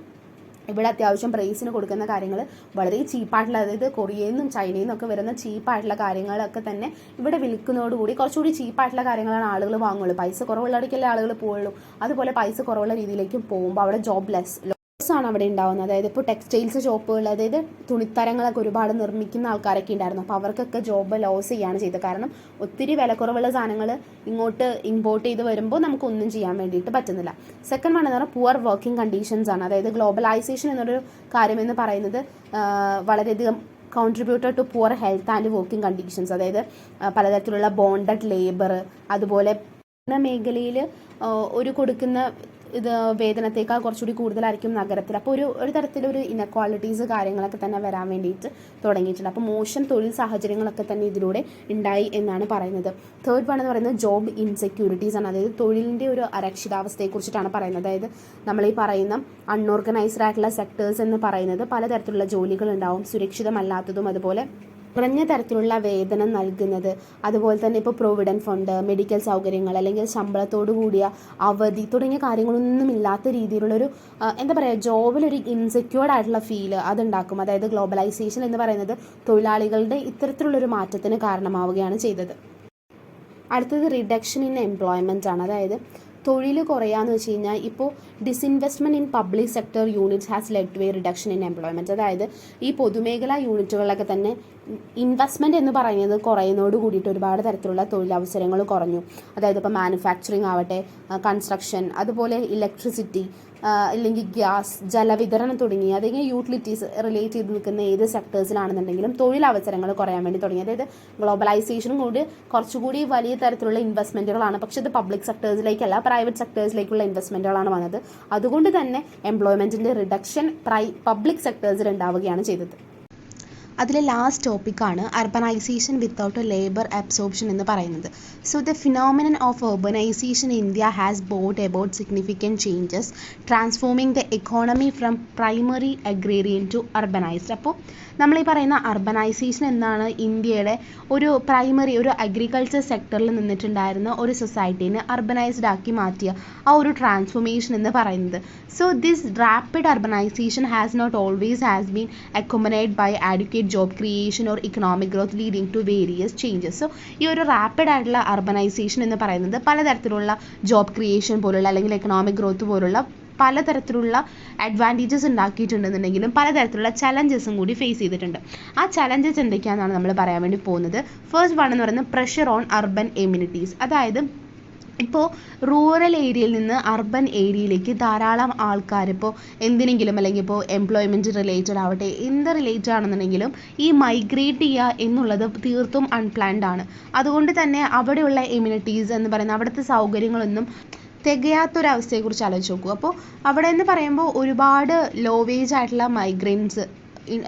ഇവിടെ അത്യാവശ്യം പ്രൈസിന് കൊടുക്കുന്ന കാര്യങ്ങൾ വളരെ ചീപ്പായിട്ടുള്ള, അതായത് കൊറിയയിൽ നിന്നും ചൈനയിൽ നിന്നൊക്കെ വരുന്ന ചീപ്പായിട്ടുള്ള കാര്യങ്ങളൊക്കെ തന്നെ ഇവിടെ വിൽക്കുന്നതോടുകൂടി കുറച്ചുകൂടി ചീപ്പായിട്ടുള്ള കാര്യങ്ങളാണ് ആളുകൾ വാങ്ങുള്ളൂ. പൈസ കുറവുള്ളിടയ്ക്കല്ലേ ആളുകൾ പോവുള്ളൂ. അതുപോലെ പൈസ കുറവുള്ള രീതിയിലേക്ക് പോകുമ്പോൾ അവിടെ ജോബ് ലെസ് ആണ് അവിടെ ഉണ്ടാകുന്നത്. അതായത് ഇപ്പോൾ ടെക്സ്റ്റൈൽസ് ഷോപ്പുകൾ, അതായത് തുണിത്തരങ്ങളൊക്കെ ഒരുപാട് നിർമ്മിക്കുന്ന ആൾക്കാരൊക്കെ ഉണ്ടായിരുന്നു. അപ്പോൾ അവർക്കൊക്കെ ജോബ് ലോസ് ചെയ്യുകയാണ് ചെയ്തത്. കാരണം ഒത്തിരി വിലക്കുറവുള്ള സാധനങ്ങൾ ഇങ്ങോട്ട് ഇമ്പോർട്ട് ചെയ്ത് വരുമ്പോൾ നമുക്കൊന്നും ചെയ്യാൻ വേണ്ടിയിട്ട് പറ്റുന്നില്ല. സെക്കൻഡ് വൺ എന്ന് പറഞ്ഞാൽ പുവർ വർക്കിംഗ് കണ്ടീഷൻസ് ആണ്. അതായത് ഗ്ലോബലൈസേഷൻ എന്നൊരു കാര്യം എന്ന് പറയുന്നത് വളരെയധികം contributed to poor health and working conditions. അതായത് പലതരത്തിലുള്ള ബോണ്ടഡ് ലേബർ, അതുപോലെ മേഖലയിൽ ഒരു കൊടുക്കുന്ന ഇത് വേതനത്തേക്കാൾ കുറച്ചുകൂടി കൂടുതലായിരിക്കും നഗരത്തിൽ. അപ്പോൾ ഒരു തരത്തിലൊരു ഇനക്വാളിറ്റീസ് കാര്യങ്ങളൊക്കെ തന്നെ വരാൻ വേണ്ടിയിട്ട് തുടങ്ങിയിട്ടുണ്ട്. അപ്പോൾ മോശം തൊഴിൽ സാഹചര്യങ്ങളൊക്കെ തന്നെ ഇതിലൂടെ ഉണ്ടായി എന്നാണ് പറയുന്നത്. തേർഡ് വൺ എന്ന് പറയുന്നത് ജോബ് ഇൻസെക്യൂരിറ്റീസ് ആണ്. അതായത് തൊഴിലിൻ്റെ ഒരു അരക്ഷിതാവസ്ഥയെക്കുറിച്ചിട്ടാണ് പറയുന്നത്. അതായത് നമ്മൾ ഈ പറയുന്ന അൺഓർഗനൈസ്ഡ് ആയിട്ടുള്ള സെക്ടേഴ്സ് എന്ന് പറയുന്നത് പലതരത്തിലുള്ള ജോലികളുണ്ടാവും, സുരക്ഷിതമല്ലാത്തതും അതുപോലെ കുറഞ്ഞ തരത്തിലുള്ള വേതനം നൽകുന്നത്, അതുപോലെ തന്നെ ഇപ്പോൾ പ്രൊവിഡൻറ്റ് ഫണ്ട്, മെഡിക്കൽ സൗകര്യങ്ങൾ, അല്ലെങ്കിൽ ശമ്പളത്തോടു കൂടിയ അവധി തുടങ്ങിയ കാര്യങ്ങളൊന്നും ഇല്ലാത്ത രീതിയിലുള്ളൊരു എന്താ പറയുക, ജോബിലൊരു ഇൻസെക്യൂർഡ് ആയിട്ടുള്ള ഫീല് അതുണ്ടാക്കും. അതായത് ഗ്ലോബലൈസേഷൻ എന്ന് പറയുന്നത് തൊഴിലാളികളുടെ ഇത്തരത്തിലുള്ളൊരു മാറ്റത്തിന് കാരണമാവുകയാണ് ചെയ്തത്. അടുത്തത് റിഡക്ഷൻ ഇൻ എംപ്ലോയ്മെൻ്റ് ആണ്. അതായത് തൊഴിൽ കുറയാന്ന് വെച്ച് കഴിഞ്ഞാൽ ഇപ്പോൾ disinvestment in public sector units has led to a reduction in employment. അതായത് ഈ പൊതുമേഖലാ യൂണിറ്റുകളിലൊക്കെ തന്നെ ഇൻവെസ്റ്റ്മെൻറ്റ് എന്ന് പറയുന്നത് കുറയുന്നതോട് കൂടിയിട്ട് ഒരുപാട് തരത്തിലുള്ള തൊഴിലവസരങ്ങൾ കുറഞ്ഞു. അതായത് ഇപ്പോൾ മാനുഫാക്ചറിങ് ആവട്ടെ, കൺസ്ട്രക്ഷൻ, അതുപോലെ ഇലക്ട്രിസിറ്റി, അല്ലെങ്കിൽ ഗ്യാസ്, ജലവിതരണം തുടങ്ങി അതെങ്കിൽ യൂട്ടിലിറ്റീസ് റിലേറ്റ് ചെയ്ത് നിൽക്കുന്ന ഏത് സെക്ടേഴ്സിലാണെന്നുണ്ടെങ്കിലും തൊഴിലവസരങ്ങൾ കുറയാൻ വേണ്ടി തുടങ്ങി. അതായത് ഗ്ലോബലൈസേഷനും കൂടി കുറച്ചുകൂടി വലിയ തരത്തിലുള്ള ഇൻവെസ്റ്റ്മെൻറ്റുകളാണ്, പക്ഷേ ഇത് പബ്ലിക് സെക്ടേഴ്സിലേക്കല്ല, പ്രൈവറ്റ് സെക്ടേഴ്സിലേക്കുള്ള ഇൻവെസ്റ്റ്മെൻറ്റുകളാണ് വന്നത്. അതുകൊണ്ട് തന്നെ എംപ്ലോയ്മെൻറ്റിൻ്റെ റിഡക്ഷൻ പബ്ലിക് സെക്ടേഴ്സിൽ ഉണ്ടാവുകയാണ് ചെയ്തത്. അതിലെ ലാസ്റ്റ് ടോപ്പിക്കാണ് urbanisation without a labour absorption എന്ന് പറയുന്നത്. So the phenomenon of urbanization in India has brought about significant changes, transforming the economy from primary agrarian to urbanized. അപ്പോൾ നമ്മൾ ഈ പറയുന്ന അർബനൈസേഷൻ എന്നാണ് ഇന്ത്യയുടെ ഒരു പ്രൈമറി ഒരു അഗ്രികൾച്ചർ സെക്ടറിൽ നിന്നിട്ടുണ്ടായിരുന്ന ഒരു സൊസൈറ്റീനെ അർബനൈസ്ഡ് ആക്കി മാറ്റിയ ആ ഒരു ട്രാൻസ്ഫോർമേഷൻ എന്ന് പറയുന്നത്. So this rapid urbanisation has not always has been accommodated by adequate job creation or economic growth leading to various changes. So ഈ ഒരു റാപ്പിഡ് ആയിട്ടുള്ള അർബനൈസേഷൻ എന്ന് പറയുന്നത് പലതരത്തിലുള്ള ജോബ് ക്രിയേഷൻ പോലുള്ള അല്ലെങ്കിൽ എക്കണോമിക് ഗ്രോത്ത് പോലുള്ള പലതരത്തിലുള്ള അഡ്വാൻറ്റേജസ് ഉണ്ടാക്കിയിട്ടുണ്ടെന്നുണ്ടെങ്കിലും പലതരത്തിലുള്ള ചലഞ്ചസും കൂടി ഫേസ് ചെയ്തിട്ടുണ്ട്. ആ ചലഞ്ചസ് എന്തൊക്കെയാണെന്നാണ് നമ്മൾ പറയാൻ വേണ്ടി പോകുന്നത്. ഫസ്റ്റ് വൺ എന്ന് പറയുന്നത് പ്രഷർ ഓൺ അർബൻ എമ്യൂണിറ്റീസ്. അതായത് ഇപ്പോൾ റൂറൽ ഏരിയയിൽ നിന്ന് അർബൻ ഏരിയയിലേക്ക് ധാരാളം ആൾക്കാർ ഇപ്പോൾ എന്തിനെങ്കിലും അല്ലെങ്കിൽ ഇപ്പോൾ എംപ്ലോയ്മെൻറ്റ് റിലേറ്റഡ് ആവട്ടെ എന്ത് റിലേറ്റഡ് ആണെന്നുണ്ടെങ്കിലും ഈ മൈഗ്രേറ്റ് ചെയ്യുക എന്നുള്ളത് തീർത്തും അൺപ്ലാൻഡ് ആണ്. അതുകൊണ്ട് തന്നെ അവിടെയുള്ള എമ്യൂണിറ്റീസ് എന്ന് പറയുന്ന അവിടുത്തെ സൗകര്യങ്ങളൊന്നും തികയാത്തൊരവസ്ഥയെക്കുറിച്ച് ആലോചിച്ച് നോക്കൂ. അപ്പോൾ അവിടെ എന്ന് പറയുമ്പോൾ ഒരുപാട് ലോ വേജ് ആയിട്ടുള്ള മൈഗ്രൻസ്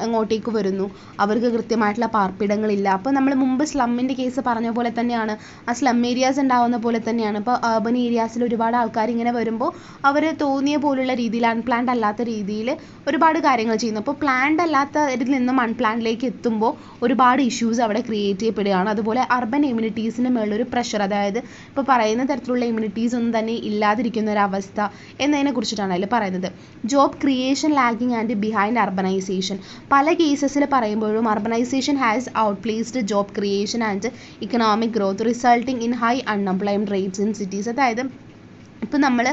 അങ്ങോട്ടേക്ക് വരുന്നു, അവർക്ക് കൃത്യമായിട്ടുള്ള പാർപ്പിടങ്ങളില്ല. അപ്പോൾ നമ്മൾ മുമ്പ് സ്ലമ്മിൻ്റെ കേസ് പറഞ്ഞ പോലെ തന്നെയാണ്, ആ സ്ലം ഏരിയാസ് ഉണ്ടാവുന്ന പോലെ തന്നെയാണ്. ഇപ്പോൾ അർബൻ ഏരിയാസിൽ ഒരുപാട് ആൾക്കാർ ഇങ്ങനെ വരുമ്പോൾ അവർ തോന്നിയ പോലുള്ള രീതിയിൽ അൺപ്ലാൻഡ് അല്ലാത്ത രീതിയിൽ ഒരുപാട് കാര്യങ്ങൾ ചെയ്യുന്നു. അപ്പോൾ പ്ലാൻഡ് അല്ലാത്ത ഇതിൽ നിന്നും അൺപ്ലാൻഡിലേക്ക് എത്തുമ്പോൾ ഒരുപാട് ഇഷ്യൂസ് അവിടെ ക്രിയേറ്റ് ചെയ്യപ്പെടുകയാണ്. അതുപോലെ അർബൻ എമ്യൂണിറ്റീസിന് മേളൊരു പ്രഷർ, അതായത് ഇപ്പോൾ പറയുന്ന തരത്തിലുള്ള എമ്യൂണിറ്റീസ് ഒന്നും തന്നെ ഇല്ലാതിരിക്കുന്ന ഒരവസ്ഥ എന്നതിനെ കുറിച്ചിട്ടാണ് അതിൽ പറയുന്നത്. Job creation lagging and behind urbanisation. പല കേസസിൽ പറയുമ്പോഴും urbanisation has outplaced job creation and economic growth resulting in high unemployment rates in cities. അതായത് ഇപ്പോൾ നമ്മൾ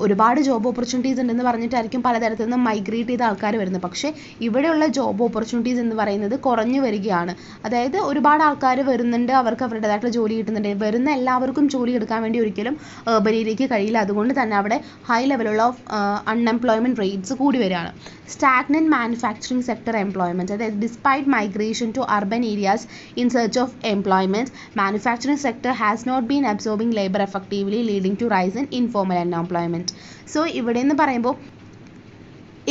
ഒരുപാട് ജോബ് ഓപ്പർച്യൂണിറ്റീസ് ഉണ്ടെന്ന് പറഞ്ഞിട്ടായിരിക്കും പലതരത്തിൽ നിന്ന് മൈഗ്രേറ്റ് ചെയ്ത ആൾക്കാർ വരുന്നത്. പക്ഷേ ഇവിടെയുള്ള ജോബ് ഓപ്പർച്യൂണിറ്റീസ് എന്ന് പറയുന്നത് കുറഞ്ഞു വരികയാണ്. അതായത് ഒരുപാട് ആൾക്കാർ വരുന്നുണ്ട്, അവർക്ക് അവരുടേതായിട്ടുള്ള ജോലി കിട്ടുന്നുണ്ട്. വരുന്ന എല്ലാവർക്കും ജോലി എടുക്കാൻ വേണ്ടി ഒരിക്കലും urban ഏരിയയ്ക്ക് കഴിയില്ല. അതുകൊണ്ട് തന്നെ അവിടെ ഹൈ ലെവലുള്ള അൺഎംപ്ലോയ്മെൻറ്റ് റേറ്റ്സ് കൂടി വരികയാണ്. Stagnant manufacturing sector employment. അതായത് despite migration to urban areas in search of employment, manufacturing sector has not been absorbing labour effectively leading to rise in informal unemployment. So ഇവിടെ എന്ന് പറയുമ്പോൾ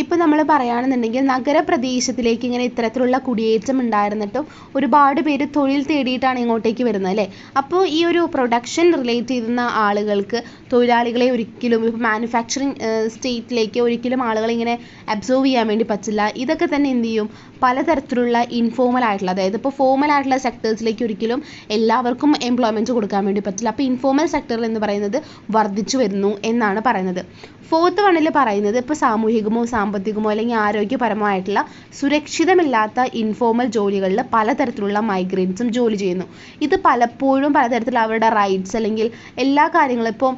ഇപ്പോൾ നമ്മൾ പറയുകയാണെന്നുണ്ടെങ്കിൽ നഗരപ്രദേശത്തിലേക്ക് ഇങ്ങനെ ഇത്തരത്തിലുള്ള കുടിയേറ്റം ഉണ്ടായിരുന്നിട്ടും ഒരുപാട് പേര് തൊഴിൽ തേടിയിട്ടാണ് ഇങ്ങോട്ടേക്ക് വരുന്നത് അല്ലേ. അപ്പോൾ ഈ ഒരു പ്രൊഡക്ഷൻ റിലേറ്റ് ചെയ്യുന്ന ആളുകൾക്ക് തൊഴിലാളികളെ ഒരിക്കലും ഇപ്പോൾ മാനുഫാക്ചറിങ് സ്റ്റേറ്റിലേക്ക് ഒരിക്കലും ആളുകളെ ഇങ്ങനെ അബ്സോർവ് ചെയ്യാൻ വേണ്ടി പറ്റില്ല. ഇതൊക്കെ തന്നെ എന്ത് ചെയ്യും, പലതരത്തിലുള്ള ഇൻഫോർമൽ ആയിട്ടുള്ള, അതായത് ഇപ്പോൾ ഫോർമൽ ആയിട്ടുള്ള സെക്ടേഴ്സിലേക്ക് ഒരിക്കലും എല്ലാവർക്കും എംപ്ലോയ്മെൻറ്റ് കൊടുക്കാൻ വേണ്ടി പറ്റില്ല. അപ്പോൾ ഇൻഫോർമൽ സെക്ടറിൽ എന്ന് പറയുന്നത് വർദ്ധിച്ചു വരുന്നു എന്നാണ് പറയുന്നത്. ഫോർത്ത് വണ്ണിൽ പറയുന്നത് ഇപ്പോൾ സാമൂഹികമോ സാമ്പത്തികമോ അല്ലെങ്കിൽ ആരോഗ്യപരമായിട്ടുള്ള സുരക്ഷിതമില്ലാത്ത ഇൻഫോർമൽ ജോലികളിൽ പലതരത്തിലുള്ള മൈഗ്രൻസും ജോലി ചെയ്യുന്നു. ഇത് പലപ്പോഴും പലതരത്തിലുള്ള അവരുടെ റൈറ്റ്സ് അല്ലെങ്കിൽ എല്ലാ കാര്യങ്ങളും ഇപ്പോൾ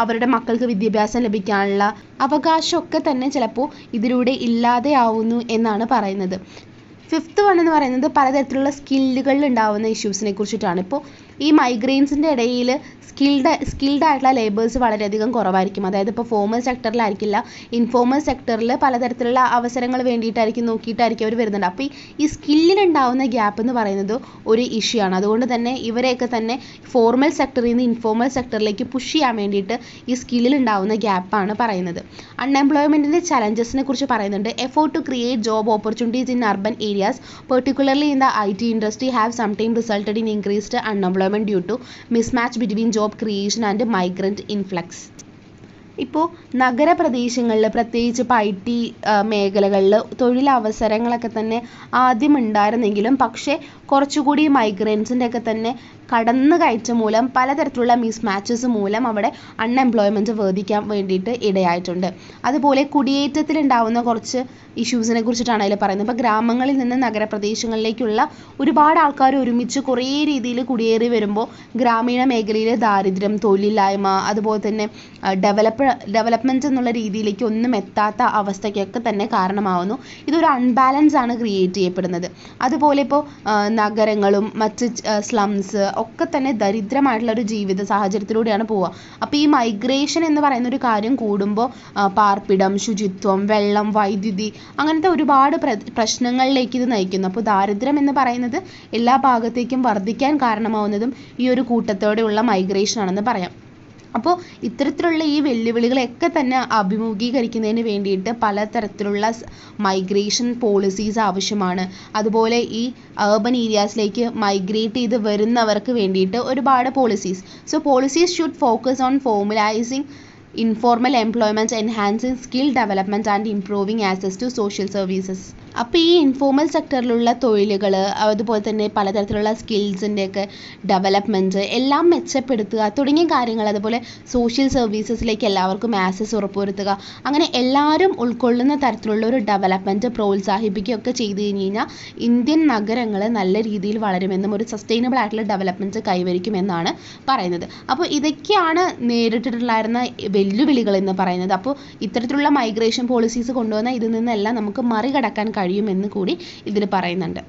അവരുടെ മക്കൾക്ക് വിദ്യാഭ്യാസം ലഭിക്കാനുള്ള അവകാശമൊക്കെ തന്നെ ചിലപ്പോൾ ഇതിലൂടെ ഇല്ലാതെയാവുന്നു എന്നാണ് പറയുന്നത്. ഫിഫ്ത്ത് വൺ എന്ന് പറയുന്നത് പലതരത്തിലുള്ള സ്കില്ലുകളിൽ ഉണ്ടാവുന്ന ഇഷ്യൂസിനെ കുറിച്ചിട്ടാണ്. ഇപ്പോൾ ഈ മൈഗ്രൻസിൻ്റെ ഇടയിൽ സ്കിൽഡ് ആയിട്ടുള്ള ലേബേഴ്സ് വളരെയധികം കുറവായിരിക്കും. അതായത് ഇപ്പോൾ ഫോർമൽ സെക്ടറിലായിരിക്കില്ല, ഇൻഫോർമൽ സെക്ടറിൽ പലതരത്തിലുള്ള അവസരങ്ങൾ വേണ്ടിയിട്ടായിരിക്കും നോക്കിയിട്ടായിരിക്കും അവർ വരുന്നുണ്ട്. അപ്പോൾ ഈ സ്കില്ലിലുണ്ടാവുന്ന ഗ്യാപ്പ് എന്ന് പറയുന്നത് ഒരു ഇഷ്യൂ ആണ്. അതുകൊണ്ട് തന്നെ ഇവരെയൊക്കെ തന്നെ ഫോർമൽ സെക്ടറിൽ നിന്ന് ഇൻഫോർമൽ സെക്ടറിലേക്ക് പുഷ് ചെയ്യാൻ വേണ്ടിയിട്ട് ഈ സ്കില്ലിലുണ്ടാവുന്ന ഗ്യാപ്പാണ് പറയുന്നത്. അൺഎംപ്ലോയ്മെൻറ്റിൻ്റെ ചലഞ്ചസിനെ കുറിച്ച് പറയുന്നുണ്ട്. Effort to create job opportunities in urban areas, particularly in the IT industry, have sometimes resulted in increased unemployment due to mismatch between job creation and migrant influx. ഇപ്പോൾ നഗരപ്രദേശങ്ങളിൽ പ്രത്യേകിച്ച് ഇപ്പോൾ IT മേഖലകളിൽ തൊഴിലവസരങ്ങളൊക്കെ തന്നെ ആദ്യം ഉണ്ടായിരുന്നെങ്കിലും പക്ഷേ കുറച്ചുകൂടി മൈഗ്രൻസിൻ്റെ ഒക്കെ തന്നെ കടന്നുകയറ്റം മൂലം പലതരത്തിലുള്ള മിസ്മാച്ചസ് മൂലം അവിടെ അൺഎംപ്ലോയ്മെൻറ്റ് വർദ്ധിക്കാൻ വേണ്ടിയിട്ട് ഇടയായിട്ടുണ്ട്. അതുപോലെ കുടിയേറ്റത്തിലുണ്ടാവുന്ന കുറച്ച് ഇഷ്യൂസിനെ കുറിച്ചിട്ടാണ് അതിൽ പറയുന്നത്. ഇപ്പോൾ ഗ്രാമങ്ങളിൽ നിന്ന് നഗരപ്രദേശങ്ങളിലേക്കുള്ള ഒരുപാട് ആൾക്കാർ ഒരുമിച്ച് കുറേ രീതിയിൽ കുടിയേറി വരുമ്പോൾ ഗ്രാമീണ മേഖലയിൽ ദാരിദ്ര്യം, തൊഴിലില്ലായ്മ, അതുപോലെ തന്നെ ഡെവലപ്മെൻറ്റ് എന്നുള്ള രീതിയിലേക്ക് ഒന്നും എത്താത്ത അവസ്ഥയ്ക്കൊക്കെ തന്നെ കാരണമാവുന്നു. ഇതൊരു അൺബാലൻസ് ആണ് ക്രിയേറ്റ് ചെയ്യപ്പെടുന്നത്. അതുപോലെ ഇപ്പോൾ നഗരങ്ങളും മറ്റ് സ്ലംസ് ഒക്കെ തന്നെ ദരിദ്രമായിട്ടുള്ള ഒരു ജീവിത സാഹചര്യത്തിലൂടെയാണ് പോവുക. അപ്പോൾ ഈ മൈഗ്രേഷൻ എന്ന് പറയുന്ന ഒരു കാര്യം കൂടുമ്പോൾ പാർപ്പിടം, ശുചിത്വം, വെള്ളം, വൈദ്യുതി അങ്ങനത്തെ ഒരുപാട് പ്രശ്നങ്ങളിലേക്ക് ഇത് നയിക്കുന്നു. അപ്പോൾ ദാരിദ്ര്യം എന്ന് പറയുന്നത് എല്ലാ ഭാഗത്തേക്കും വർദ്ധിക്കാൻ കാരണമാവുന്നതും ഈ ഒരു കൂട്ടത്തോടെയുള്ള മൈഗ്രേഷൻ ആണെന്ന് പറയാം. അപ്പോൾ ഇത്തരത്തിലുള്ള ഈ വെല്ലുവിളികളെയൊക്കെ തന്നെ അഭിമുഖീകരിക്കുന്നതിന് വേണ്ടിയിട്ട് പലതരത്തിലുള്ള മൈഗ്രേഷൻ പോളിസീസ് ആവശ്യമാണ്. അതുപോലെ ഈ അർബൻ ഏരിയാസിലേക്ക് മൈഗ്രേറ്റ് ചെയ്ത് വരുന്നവർക്ക് വേണ്ടിയിട്ട് ഒരുപാട് policies. So policies should focus on formalising informal employment, enhancing skill development and improving access to social services. അപ്പോൾ ഈ ഇൻഫോർമൽ സെക്ടറിലുള്ള തൊഴിലുകൾ, അതുപോലെ തന്നെ പലതരത്തിലുള്ള സ്കിൽസിൻ്റെയൊക്കെ ഡെവലപ്മെൻറ്റ് എല്ലാം മെച്ചപ്പെടുത്തുക തുടങ്ങിയ കാര്യങ്ങൾ, അതുപോലെ സോഷ്യൽ സർവീസസിലേക്ക് എല്ലാവർക്കും ആക്സസ് ഉറപ്പുവരുത്തുക, അങ്ങനെ എല്ലാവരും ഉൾക്കൊള്ളുന്ന തരത്തിലുള്ള ഒരു ഡെവലപ്മെൻറ്റ് പ്രോത്സാഹിപ്പിക്കുകയൊക്കെ ചെയ്തു കഴിഞ്ഞാൽ ഇന്ത്യൻ നഗരങ്ങൾ നല്ല രീതിയിൽ വളരുമെന്നും ഒരു സസ്റ്റൈനബിൾ ആയിട്ടുള്ള ഡെവലപ്മെൻറ്റ് കൈവരിക്കുമെന്നാണ് പറയുന്നത്. അപ്പോൾ ഇതൊക്കെയാണ് നേരിട്ടിട്ടുണ്ടായിരുന്ന വെല്ലുവിളികൾ എന്ന് പറയുന്നത്. അപ്പോൾ ഇത്തരത്തിലുള്ള മൈഗ്രേഷൻ പോളിസീസ് കൊണ്ടുവന്നാൽ ഇതിൽ നിന്നെല്ലാം നമുക്ക് മറികടക്കാൻ കഴിയുമെന്ന് കൂടി ഇതിൽ പറയുന്നുണ്ട്.